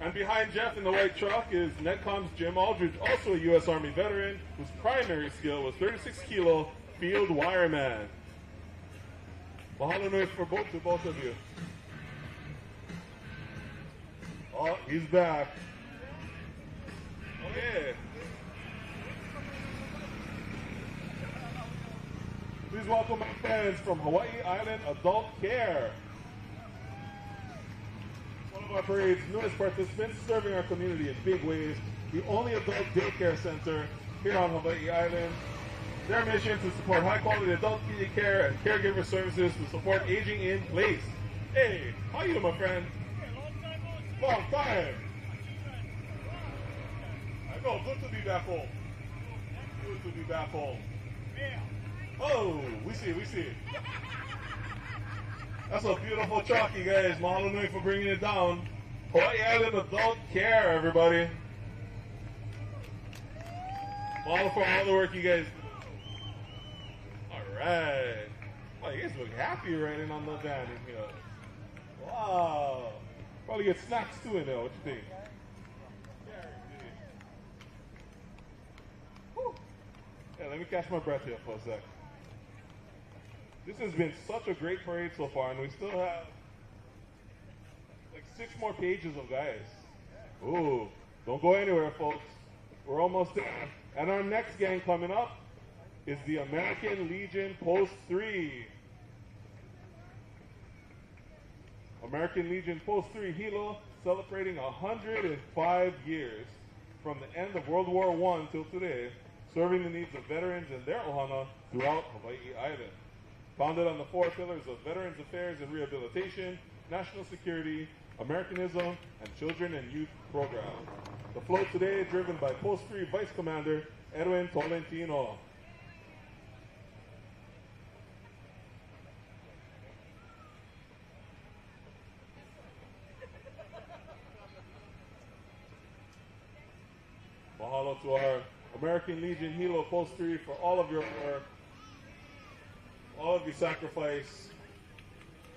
And behind Jeff in the white truck is Netcom's Jim Aldridge, also a U.S. Army veteran, whose primary skill was 36 kilo field wireman. Mahalo nui for both of you. Oh, he's back. Okay. Please welcome my friends from Hawaii Island Adult Care. One of our parade's newest participants, serving our community in big ways, the only adult daycare center here on Hawaii Island. Their mission is to support high-quality adult care and caregiver services to support aging in place. Hey, how are you, my friend? Long time. I know, good to be back home. Good to be back home. Oh, we see it, we see it. That's a beautiful truck, you guys. Mahalo nui for bringing it down. Hawaii Island Adult Care, everybody. Mahalo for all the work you guys. All right. Oh, you guys look happy riding on the van in here. Wow. Probably get snacks too in there. What you think? Whew. Yeah, let me catch my breath here for a sec. This has been such a great parade so far, and we still have like 6 more pages of guys. Ooh, don't go anywhere, folks. We're almost there. And our next gang coming up is the American Legion Post 3. American Legion Post 3 Hilo, celebrating 105 years from the end of World War I till today, serving the needs of veterans and their ohana throughout Hawaii Island. Founded on the 4 pillars of Veterans Affairs and Rehabilitation, National Security, Americanism, and Children and Youth Program. The float today is driven by Post 3 Vice Commander Edwin Tolentino. Mahalo to our American Legion Hilo Post 3 for all of your work, all of your sacrifice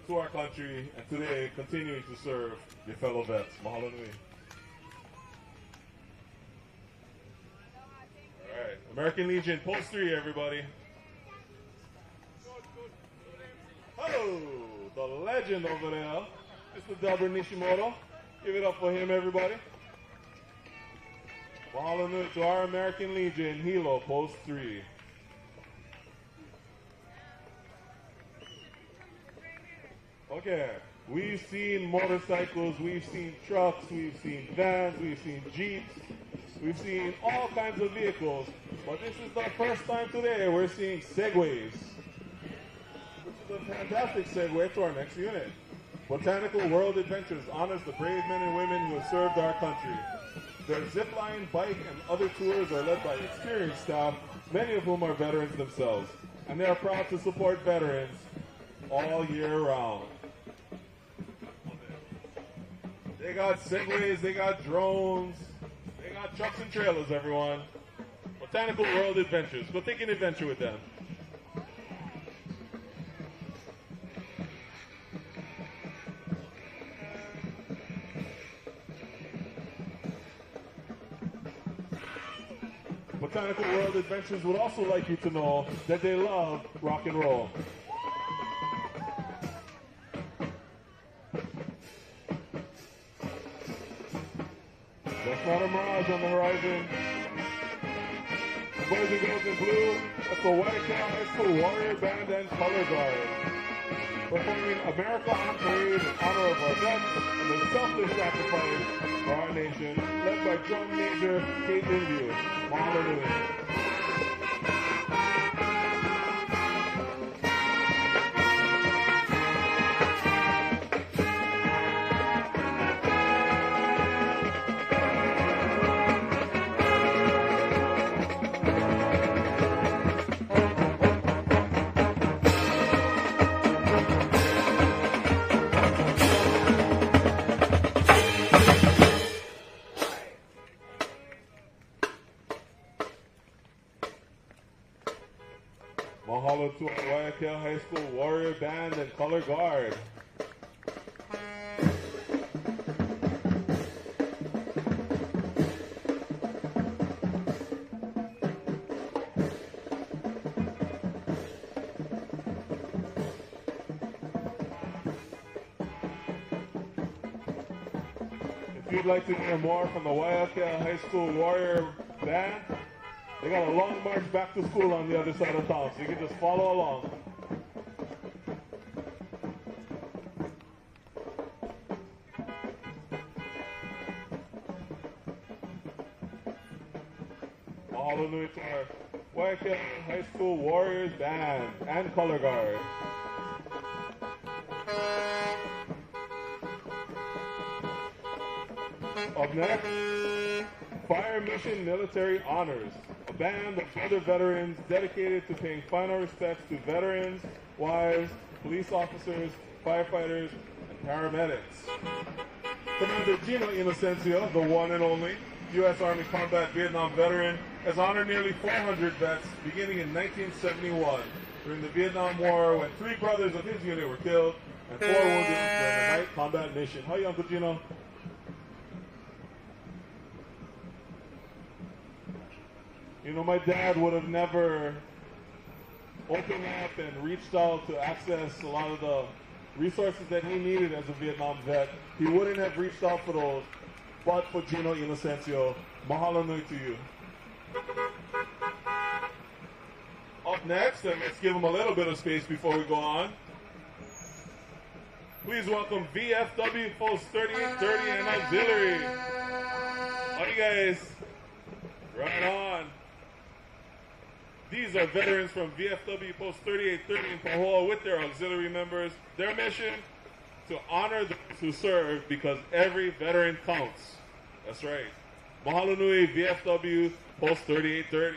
to our country, and today continuing to serve your fellow vets. Mahalo nui. All right, American Legion Post 3, everybody. Oh, the legend over there, Mr. Delbert Nishimoto. Give it up for him, everybody. Mahalo nui to our American Legion Hilo Post 3. Okay, we've seen motorcycles, we've seen trucks, we've seen vans, we've seen jeeps, we've seen all kinds of vehicles, but this is the first time today we're seeing Segways, which is a fantastic segue to our next unit. Botanical World Adventures honors the brave men and women who have served our country. Their zipline, bike, and other tours are led by experienced staff, many of whom are veterans themselves, and they are proud to support veterans all year round. They got Segways, they got drones, they got trucks and trailers, everyone. Botanical World Adventures. Go take an adventure with them. Botanical World Adventures would also like you to know that they love rock and roll. That's not a mirage on the horizon. The boys and girls in blue, that's the Hawaiian High School Warrior Band and Color Guard, performing America on Parade in honor of our vets and their selfless sacrifice for our nation, led by Drum Major Caitlin View. Mahalo nui. Mahalo to our Hawaiian High School Warrior Band and Color Guard. If you'd like to hear more from the Waiakea High School Warrior Band, they got a long march back to school on the other side of town, so you can just follow along. Mahalo nui to our Waiakea High School Warriors Band and Color Guard. Up next, Fire Mission Military Honors, a band of other veterans dedicated to paying final respects to veterans, wives, police officers, firefighters, and paramedics. Commander Gino Inocencio, the one and only U.S. Army Combat Vietnam veteran, has honored nearly 400 vets beginning in 1971 during the Vietnam War when 3 brothers of his unit were killed and 4 wounded during the night combat mission. How are you, Uncle Gino? You know, my dad would have never opened up and reached out to access a lot of the resources that he needed as a Vietnam vet. He wouldn't have reached out for those, but for Gino Inocencio. Mahalo nui to you. Up next, and let's give him a little bit of space before we go on. Please welcome VFW Post 3830 and Auxiliary. How you guys? Right on. These are veterans from VFW Post 3830 in Pahoa with their auxiliary members. Their mission, to honor those who serve because every veteran counts. That's right. Mahalo nui, VFW Post 3830.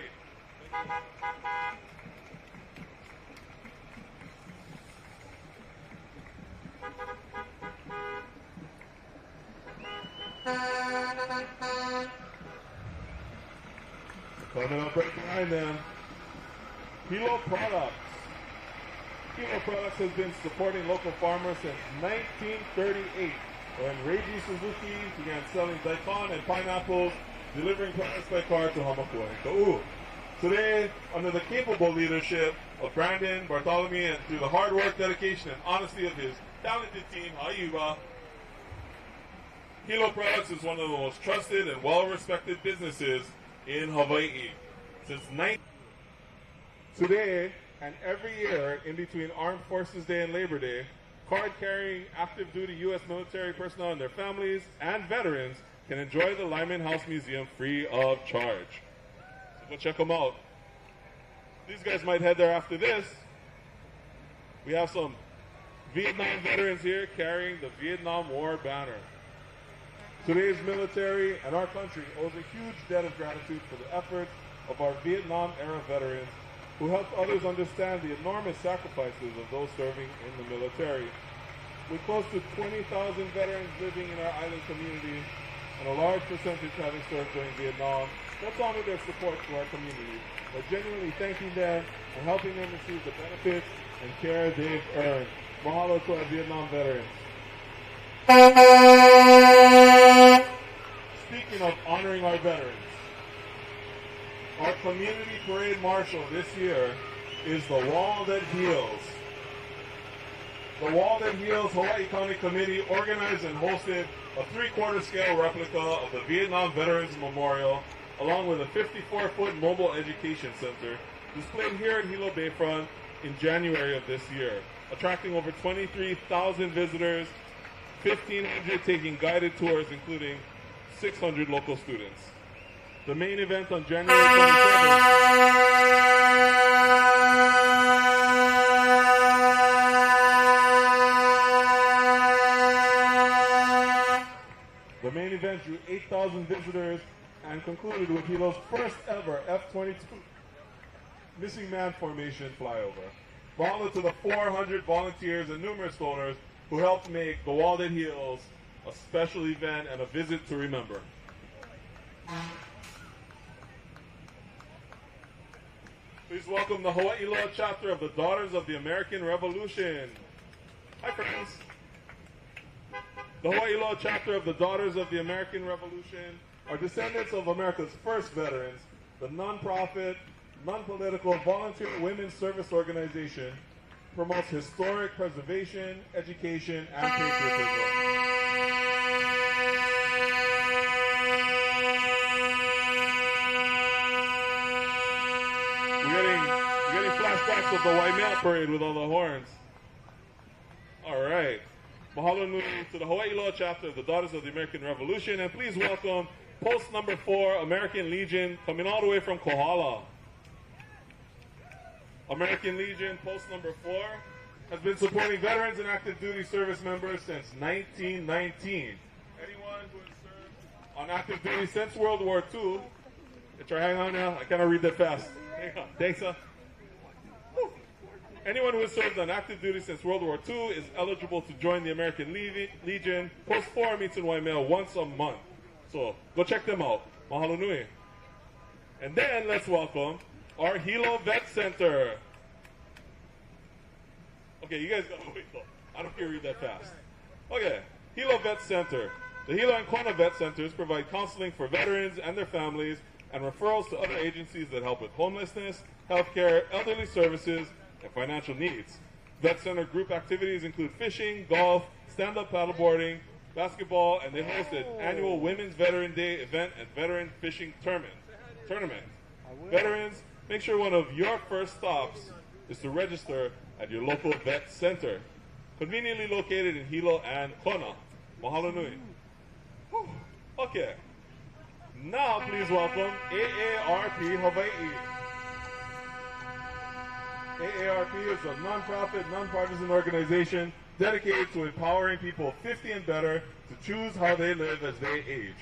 Coming up right behind them, Hilo Products. Hilo Products has been supporting local farmers since 1938, when Reiji Suzuki began selling daikon and pineapples, delivering products by car to Hamakua and Ka'u. Today, under the capable leadership of Brandon, Bartholomew, and through the hard work, dedication, and honesty of his talented team, Haiwa, Hilo Products is one of the most trusted and well-respected businesses in Hawaii. Today, and every year in between Armed Forces Day and Labor Day, card-carrying active duty U.S. military personnel and their families and veterans can enjoy the Lyman House Museum free of charge. So go check them out. These guys might head there after this. We have some Vietnam veterans here carrying the Vietnam War banner. Today's military and our country owes a huge debt of gratitude for the efforts of our Vietnam-era veterans who helped others understand the enormous sacrifices of those serving in the military. With close to 20,000 veterans living in our island community and a large percentage having served during Vietnam, let's honor their support to our community by genuinely thanking them and helping them receive the benefits and care they've earned. Mahalo to our Vietnam veterans. Speaking of honoring our veterans, our community parade marshal this year is the Wall That Heals. The Wall That Heals Hawaii County Committee organized and hosted a 3/4 scale replica of the Vietnam Veterans Memorial, along with a 54-foot mobile education center, displayed here at Hilo Bayfront in January of this year, attracting over 23,000 visitors, 1,500 taking guided tours, including 600 local students. The main event on January 27th. The main event drew 8,000 visitors and concluded with Hilo's first ever F-22 missing man formation flyover. Mahalo to the 400 volunteers and numerous donors who helped make the Wall That Heals a special event and a visit to remember. Please welcome the Hawaii Loa chapter of the Daughters of the American Revolution. Hi, friends. The Hawaii Loa chapter of the Daughters of the American Revolution are descendants of America's first veterans, the non-profit, non-political volunteer women's service organization promotes historic preservation, education, and patriotism. We're getting flashbacks of the Waimea parade with all the horns. All right. Mahalo nui to the Hawaii Loa chapter of the Daughters of the American Revolution, and please welcome post number 4, American Legion, coming all the way from Kohala. American Legion, post number 4, has been supporting veterans and active duty service members since 1919. Anyone who has served on active duty since World War II Try hang on now. I cannot read that fast. Hang on. Thanks, sir. Whew. Anyone who has served on active duty since World War II is eligible to join the American Legion. Post 4 meets in Waimea once a month. So go check them out. Mahalo nui. And then let's welcome our Hilo Vet Center. Okay, you guys gotta wait though. I don't care read that fast. Okay, Hilo Vet Center. The Hilo and Kona Vet Centers provide counseling for veterans and their families and referrals to other agencies that help with homelessness, healthcare, elderly services, and financial needs. Vet Center group activities include fishing, golf, stand-up paddleboarding, basketball, and they host an annual Women's Veteran Day event and veteran fishing tournament. Veterans, make sure one of your first stops is to register at your local vet center, conveniently located in Hilo and Kona. Mahalo nui. Whew. Okay. Now please welcome AARP Hawaii. AARP is a non-profit, non-partisan organization dedicated to empowering people 50 and better to choose how they live as they age.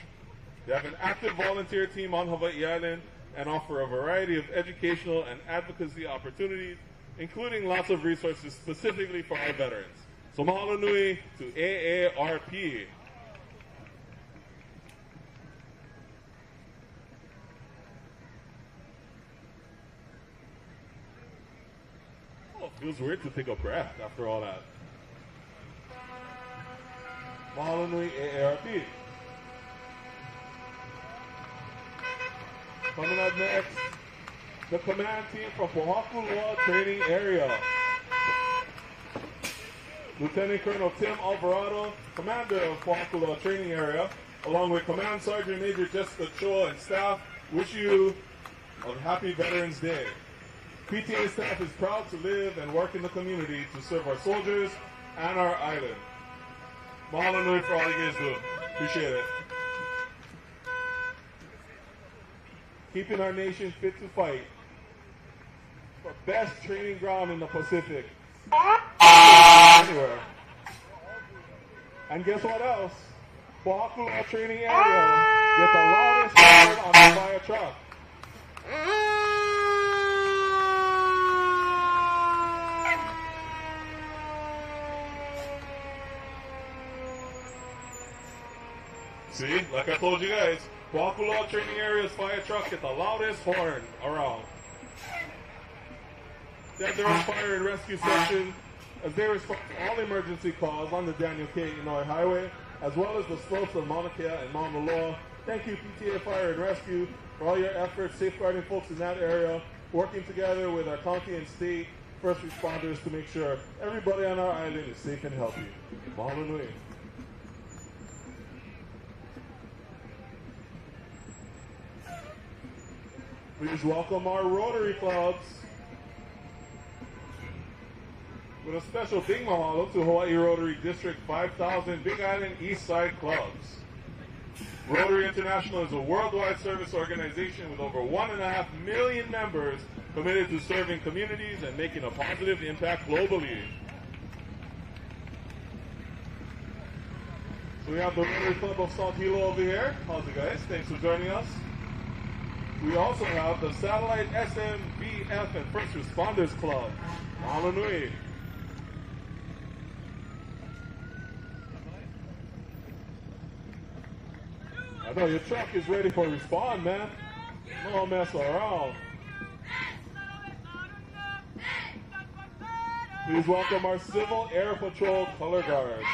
They have an active volunteer team on Hawaii Island and offer a variety of educational and advocacy opportunities, including lots of resources specifically for our veterans. So mahalo nui to AARP. Oh, it feels weird to take a breath after all that. Mahalo nui AARP. Coming up next, the command team from Pohakuloa Training Area. Lieutenant Colonel Tim Alvarado, commander of Pohakuloa Training Area, along with Command Sergeant Major Jessica Cho and staff, wish you a happy Veterans Day. PTA staff is proud to live and work in the community to serve our soldiers and our island. Mahalo nui for all you guys do. Appreciate it. Keeping our nation fit to fight. For best training ground in the Pacific. Anywhere. And guess what else? Pohakuloa Training Area get the loudest horn on the fire truck. See, like I told you guys, Pohakuloa Training Area's fire truck get the loudest horn around. They have their own fire and rescue section as they respond to all emergency calls on the Daniel K. Inouye Highway, as well as the slopes of Mauna Kea and Mauna Loa. Thank you, PTA Fire and Rescue, for all your efforts safeguarding folks in that area, working together with our county and state first responders to make sure everybody on our island is safe and healthy. Mahalo nui. Please welcome our Rotary clubs. With a special big mahalo to Hawaii Rotary District 5000 Big Island East Side clubs. Rotary International is a worldwide service organization with over 1.5 million members committed to serving communities and making a positive impact globally. So we have the Rotary Club of South Hilo over here. How's it, guys? Thanks for joining us. We also have the Satellite SMBF and First Responders Club. Mahalo nui. I know your truck is ready for respond, man. No mess around. Please welcome our Civil Air Patrol Color Guard.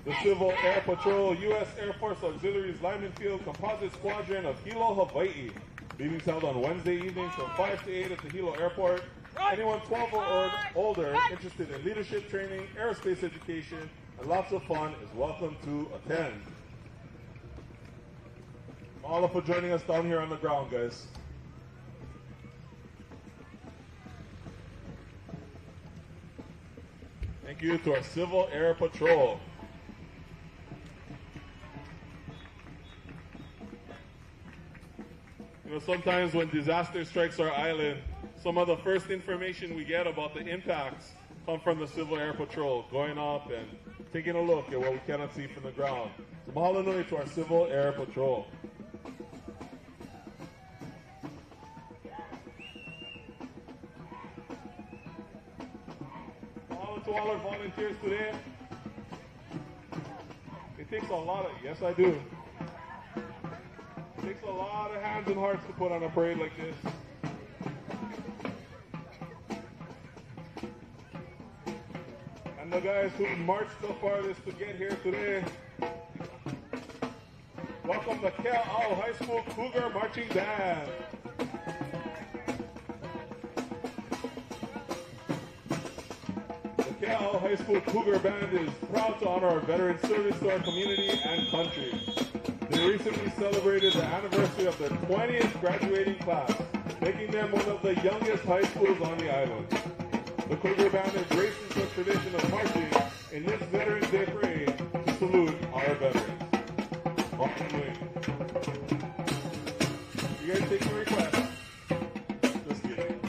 The Civil Air Patrol U.S. Air Force Auxiliaries Lyman Field Composite Squadron of Hilo, Hawaii. Meetings held on Wednesday evenings from 5 to 8 at the Hilo Airport. Anyone 12 or older interested in leadership training, aerospace education, and lots of fun is welcome to attend. All for joining us down here on the ground, guys. Thank you to our Civil Air Patrol. You know, sometimes when disaster strikes our island, some of the first information we get about the impacts come from the Civil Air Patrol, going up and taking a look at what we cannot see from the ground. So mahalo nui to our Civil Air Patrol. to all our volunteers today. It takes a lot of, yes I do. It takes a lot of hands and hearts to put on a parade like this. And the guys who marched the farthest to get here today. Welcome the Cal High School Cougar Marching Band. The Cal High School Cougar Band is proud to honor our veteran service to our community and country. They recently celebrated the anniversary of their 20th graduating class, making them one of the youngest high schools on the island. The Cougar Band embraces the tradition of marching in this Veterans Day parade to salute our veterans. You guys take your request? Just kidding.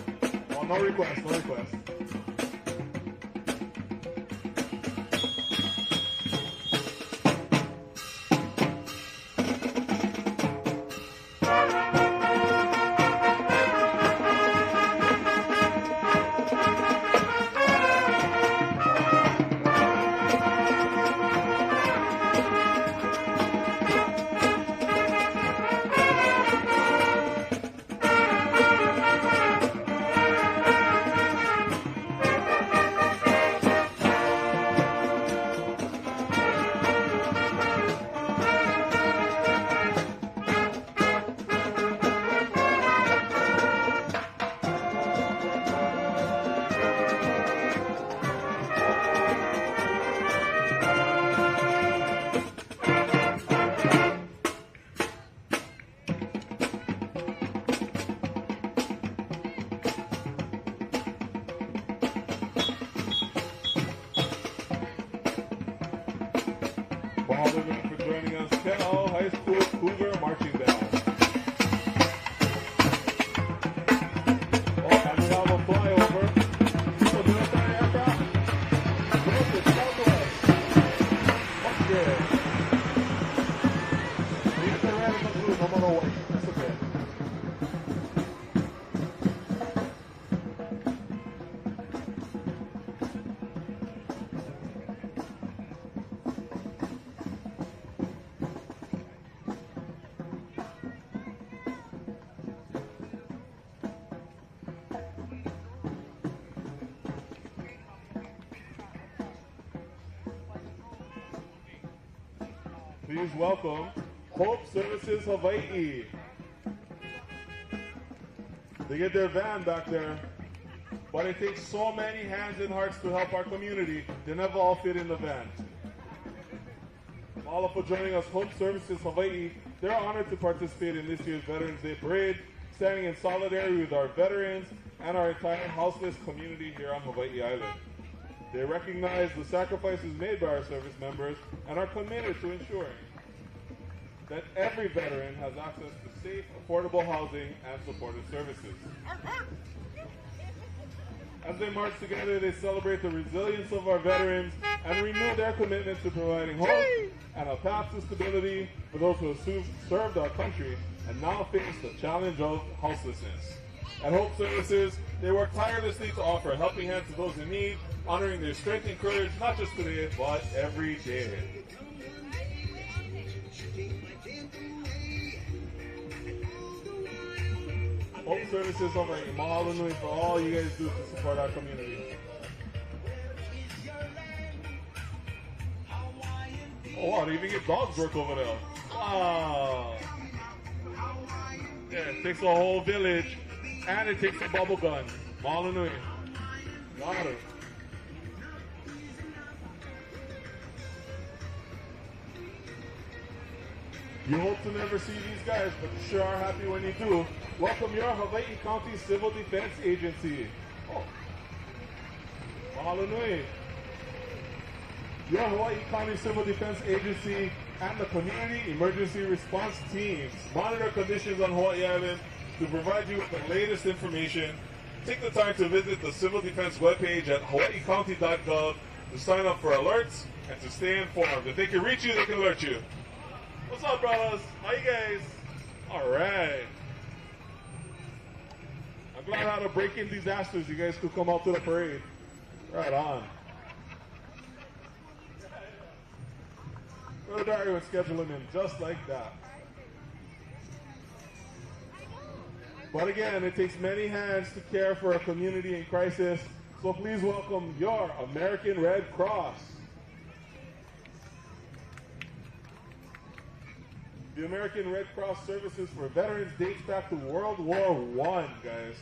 Oh, no request, no request. Please welcome Hope Services Hawaii. They get their van back there, but it takes so many hands and hearts to help our community, they never all fit in the van. All for joining us, Hope Services Hawaii. They're honored to participate in this year's Veterans Day Parade, standing in solidarity with our veterans and our entire houseless community here on Hawaii Island. They recognize the sacrifices made by our service members and are committed to ensuring that every veteran has access to safe, affordable housing and supportive services. As they march together, they celebrate the resilience of our veterans and renew their commitment to providing hope and a path to stability for those who have served our country and now face the challenge of houselessness. At Hope Services, they work tirelessly to offer a helping hand to those in need, honoring their strength and courage not just today, but every day. Hope Services over at Mahalo Nui for all you guys do to support our community. Oh wow, they even get dogs work over there. Wow. Yeah, it takes a whole village and it takes a bubble gun. Mahalo Nui. Got it. You hope to never see these guys, but you sure are happy when you do. Welcome your Hawaii County Civil Defense Agency. Oh. Mahalo Nui. Your Hawaii County Civil Defense Agency and the Community Emergency Response Teams monitor conditions on Hawaii Island to provide you with the latest information. Take the time to visit the Civil Defense webpage at hawaiicounty.gov to sign up for alerts and to stay informed. If they can reach you, they can alert you. What's up, brothers? How you guys? All right. I'm glad out of break-in disasters, you guys could come out to the parade. Right on. Brother Dario would schedule him in just like that. But again, it takes many hands to care for a community in crisis, so please welcome your American Red Cross. The American Red Cross services for veterans dates back to World War I, guys.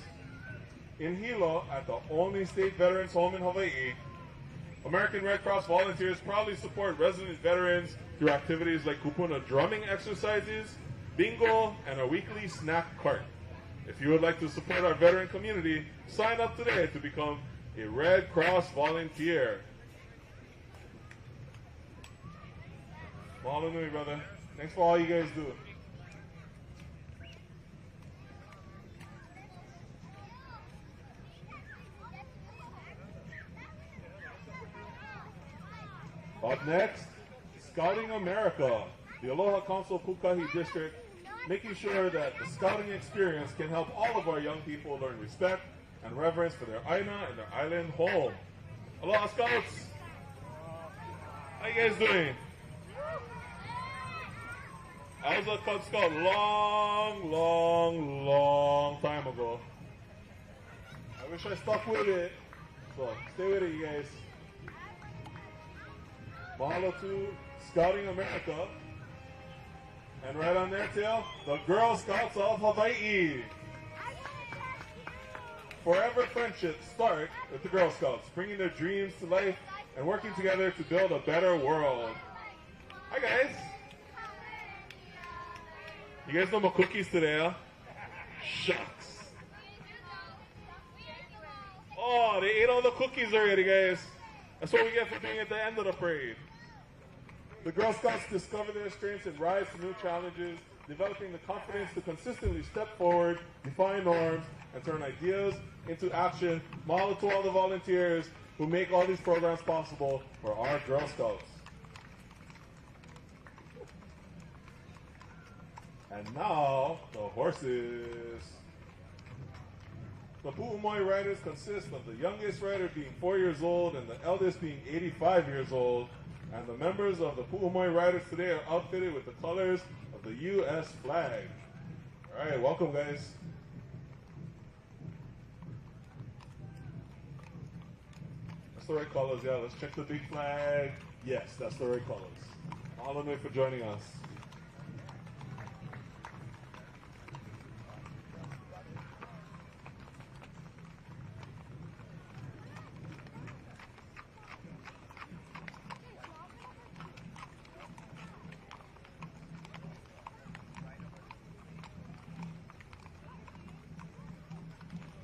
In Hilo, at the only state veterans home in Hawaii, American Red Cross volunteers proudly support resident veterans through activities like kupuna drumming exercises, bingo, and a weekly snack cart. If you would like to support our veteran community, sign up today to become a Red Cross volunteer. Mahalo nui, brother. Thanks for all you guys do. Up next, Scouting America, the Aloha Council Pukahi District, making sure that the scouting experience can help all of our young people learn respect and reverence for their aina and their island home. Aloha Scouts! How you guys doing? I was a Cub Scout long time ago. I wish I stuck with it. So stay with it, you guys. Mahalo to Scouting America. And right on their tail, the Girl Scouts of Hawaii. Forever friendships start with the Girl Scouts, bringing their dreams to life and working together to build a better world. Hi, guys. You guys know my cookies today, huh? Shucks. Oh, they ate all the cookies already, guys. That's what we get for being at the end of the parade. The Girl Scouts discover their strengths and rise to new challenges, developing the confidence to consistently step forward, define norms, and turn ideas into action. Mahalo to all the volunteers who make all these programs possible for our Girl Scouts. And now, the horses. The Pu'umoi riders consist of the youngest rider being 4 years old and the eldest being 85 years old. And the members of the Pu'umoi riders today are outfitted with the colors of the U.S. flag. All right, welcome, guys. That's the right colors, yeah. Let's check the big flag. Yes, that's the right colors. Mahalo nui for joining us.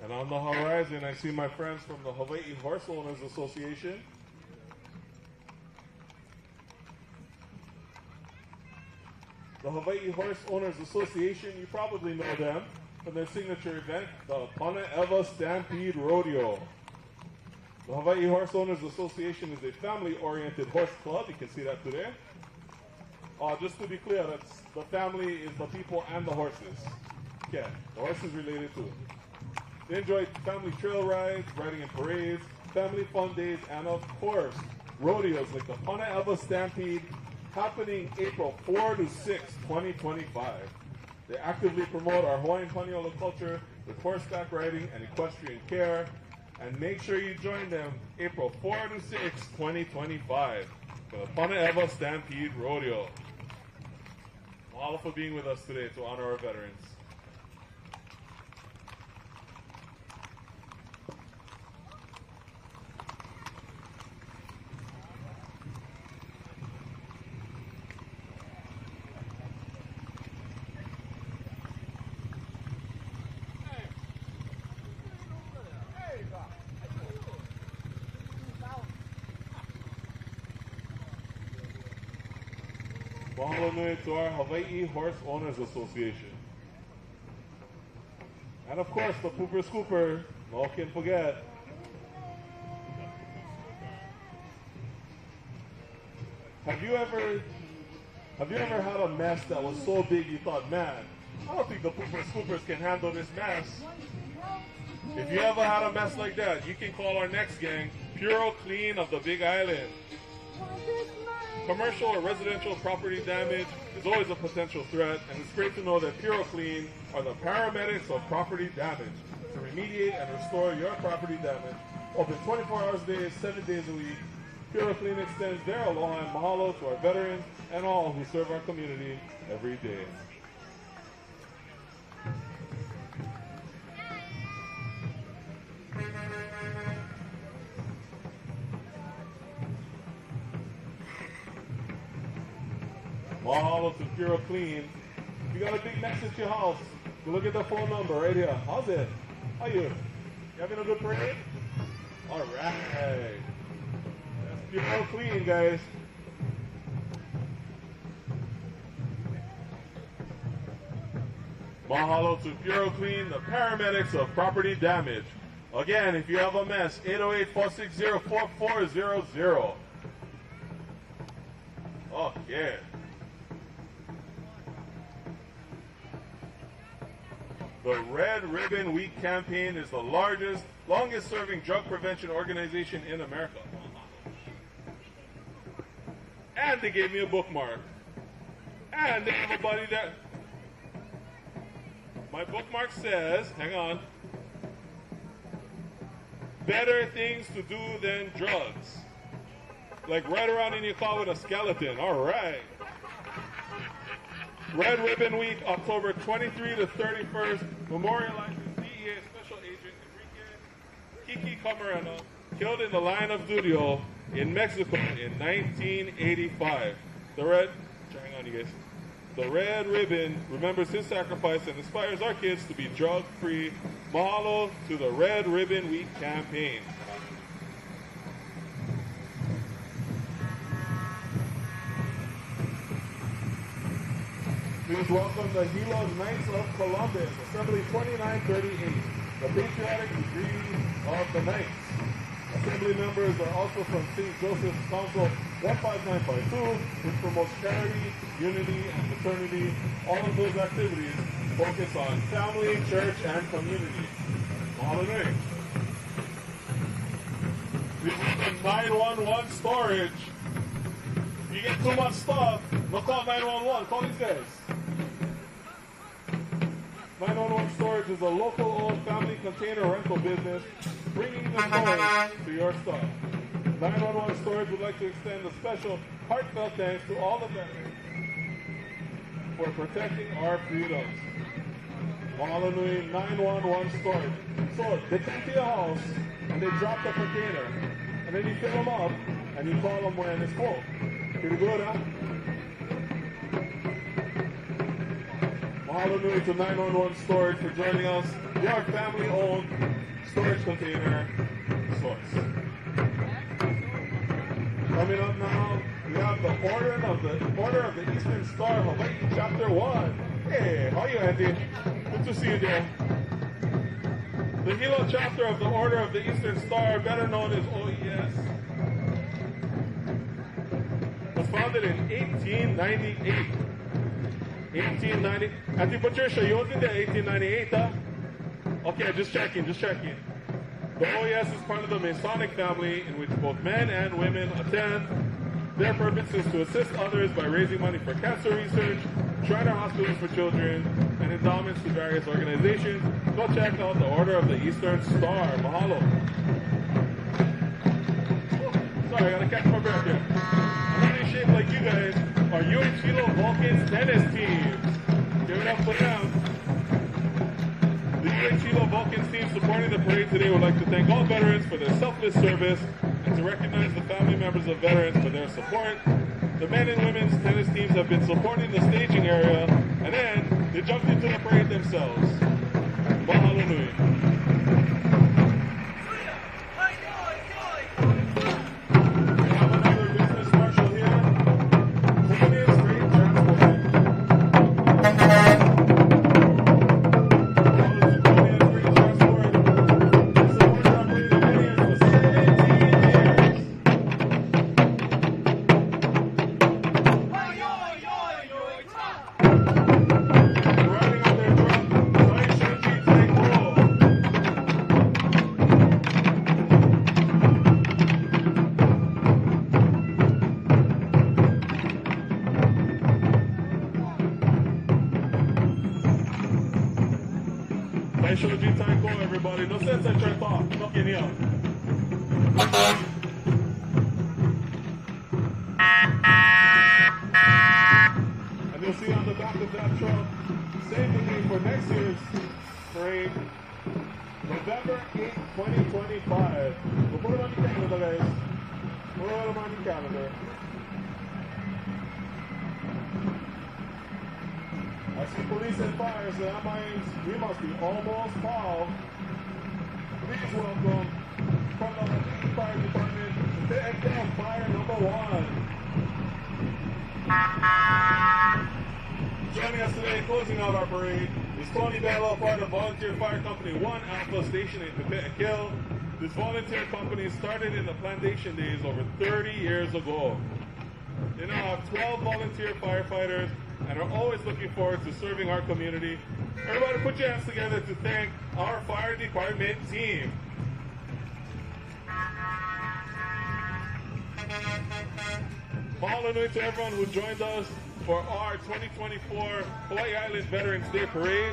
And on the horizon, I see my friends from the Hawaii Horse Owners Association. The Hawaii Horse Owners Association, you probably know them from their signature event, the Pana Eva Stampede Rodeo. The Hawaii Horse Owners Association is a family-oriented horse club. You can see that today. Just to be clear, that's the family is the people and the horses. Okay, the horse is related too. They enjoy family trail rides, riding in parades, family fun days, and of course, rodeos like the Pana Eva Stampede happening April 4 to 6, 2025. They actively promote our Hawaiian Paniolo culture with horseback riding and equestrian care. And make sure you join them April 4 to 6, 2025 for the Pana Eva Stampede Rodeo. Mahalo for being with us today to honor our veterans. Mahalo nui to our Hawaii Horse Owners Association. And of course, the Pooper Scooper, no one can forget. Have you ever had a mess that was so big you thought, man, I don't think the Pooper Scoopers can handle this mess? If you ever had a mess like that, you can call our next gang, Puro Clean of the Big Island. Commercial or residential property damage is always a potential threat, and it's great to know that PuroClean are the paramedics of property damage to remediate and restore your property damage. Open 24 hours a day, 7 days a week. PuroClean extends their aloha and mahalo to our veterans and all who serve our community every day. Mahalo to PuroClean. If you got a big mess at your house, you look at the phone number right here. How's it? How you? You having a good parade? All right. That's PuroClean, guys. Mahalo to PuroClean, the paramedics of property damage. Again, if you have a mess, 808-460-4400. Okay. The Red Ribbon Week campaign is the largest, longest-serving drug prevention organization in America. And they gave me a bookmark. And they have a buddy that... My bookmark says, hang on, better things to do than drugs. Like right around in your car with a skeleton. All right. Red Ribbon Week, October 23 to 31st, memorializes DEA Special Agent Enrique Kiki Camarena, killed in the line of duty in Mexico in 1985. Hang on, you guys. The Red Ribbon remembers his sacrifice and inspires our kids to be drug-free. Mahalo to the Red Ribbon Week campaign. Please welcome the Hilo Knights of Columbus, Assembly 2938, the patriotic degree of the Knights. Assembly members are also from St. Joseph's Council 15952, which promotes charity, unity, and fraternity. All of those activities focus on family, church, and community. Holiday. We welcome 911 storage. If you get too much stuff, don't call 911, call these guys. 911 Storage is a local-owned family container rental business bringing the storage to your stuff. 911 Storage would like to extend a special heartfelt thanks to all the veterans for protecting our freedoms. Mahalanui 911 Storage. So they come to your house and they drop the container, and then you fill them up and you call them when it's full. Pretty good, huh? Mahalo to 911 Storage for joining us. Your family-owned storage container source. Coming up now, we have the Order of the Eastern Star Hawaii Chapter 1. Hey, how are you, Andy? Good to see you there. The Hilo chapter of the Order of the Eastern Star, better known as OES, was founded in 1898. 1890. Auntie Patricia, you wasn't there 1898, huh? Okay, just checking. The OES is part of the Masonic family in which both men and women attend. Their purpose is to assist others by raising money for cancer research, Shriner hospitals for children, and endowments to various organizations. Go check out the Order of the Eastern Star. Mahalo. Sorry, I gotta catch my breath here. I'm not in shape like you guys. Our UH Hilo Vulcans tennis teams. Give it up for them. The UH Hilo Vulcans team supporting the parade today would like to thank all veterans for their selfless service and to recognize the family members of veterans for their support. The men and women's tennis teams have been supporting the staging area, and then they jumped into the parade themselves. Mahalo nui. top. Look in here. And you'll see on the back of that truck, save the date for next year's parade, November 8, 2025. We'll put it on the calendar, guys. Put it on the calendar. I see police and fire, so that means we must be almost 12. Please welcome from the Hawaii Fire Department, the Excel Fire Number 1. Joining us today, closing out our parade, is Tony Bello, part of Volunteer Fire Company 1 Alpha Station in Tepeaquil. This volunteer company started in the plantation days over 30 years ago. They now have 12 volunteer firefighters and are always looking forward to serving our community. Everybody put your hands together to thank our fire department team. Mahalo nui to everyone who joined us for our 2024 Hawaii Island Veterans Day Parade.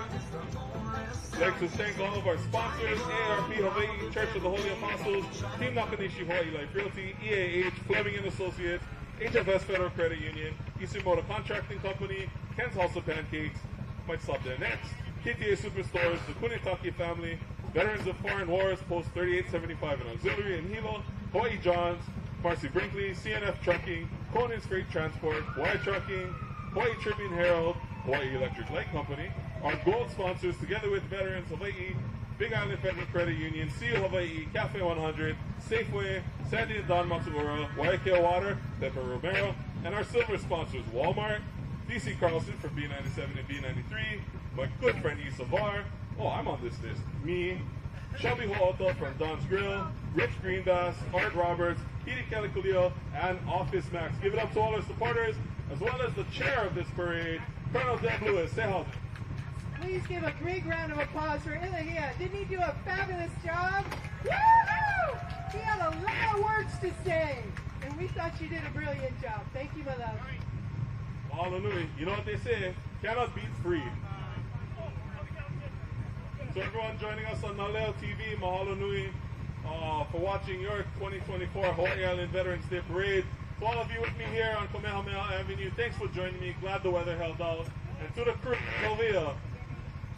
I'd like to thank all of our sponsors, ARP Hawaii Church of the Holy Apostles, Team Nakanishi Hawaii Life Realty, EAH, Fleming & Associates, HFS Federal Credit Union, Isimoto Contracting Company, Ken's House of Pancakes, might stop there next, KTA Superstores, the Kunitake family, Veterans of Foreign Wars, Post 3875 and Auxiliary in Hilo, Hawaii Johns, Marcy Brinkley, CNF Trucking, Conan's Freight Transport, Hawaii Trucking, Hawaii Tribune Herald, Hawaii Electric Light Company, our gold sponsors together with Veterans Hawaii, Big Island Federal Credit Union, CU Hawaii, Cafe 100, Safeway, Sandy and Don Matsumura, Waikea Water, Pepper Romero, and our silver sponsors, Walmart, DC Carlson from B97 and B93, my good friend Issa Var, oh, I'm on this list, me, Shelby Hualta from Don's Grill, Rich Greenbass, Art Roberts, Edie Caliculio, and Office Max. Give it up to all our supporters, as well as the chair of this parade, Colonel Deb Lewis. Say hello. Please give a big round of applause for Ilahia. Didn't he do a fabulous job? Woo-hoo! He had a lot of words to say, and we thought you did a brilliant job. Thank you, my love. Mahalo nui. You know what they say, cannot beat free. So everyone joining us on Naleo TV, mahalo nui for watching your 2024 Hawaii Island Veterans Day Parade. To all of you with me here on Kamehameha Avenue, thanks for joining me. Glad the weather held out. And to the crew over here,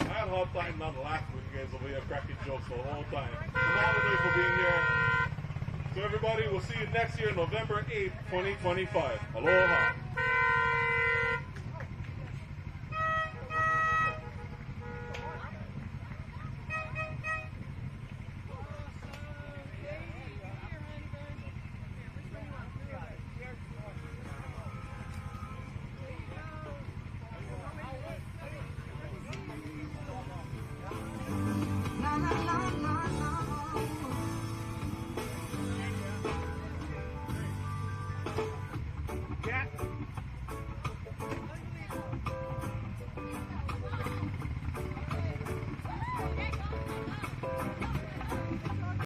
I had a hard time not laughing with you guys over here, cracking jokes the whole time. So mahalo nui for being here. So everybody, we'll see you next year, November 8th, 2025. Aloha.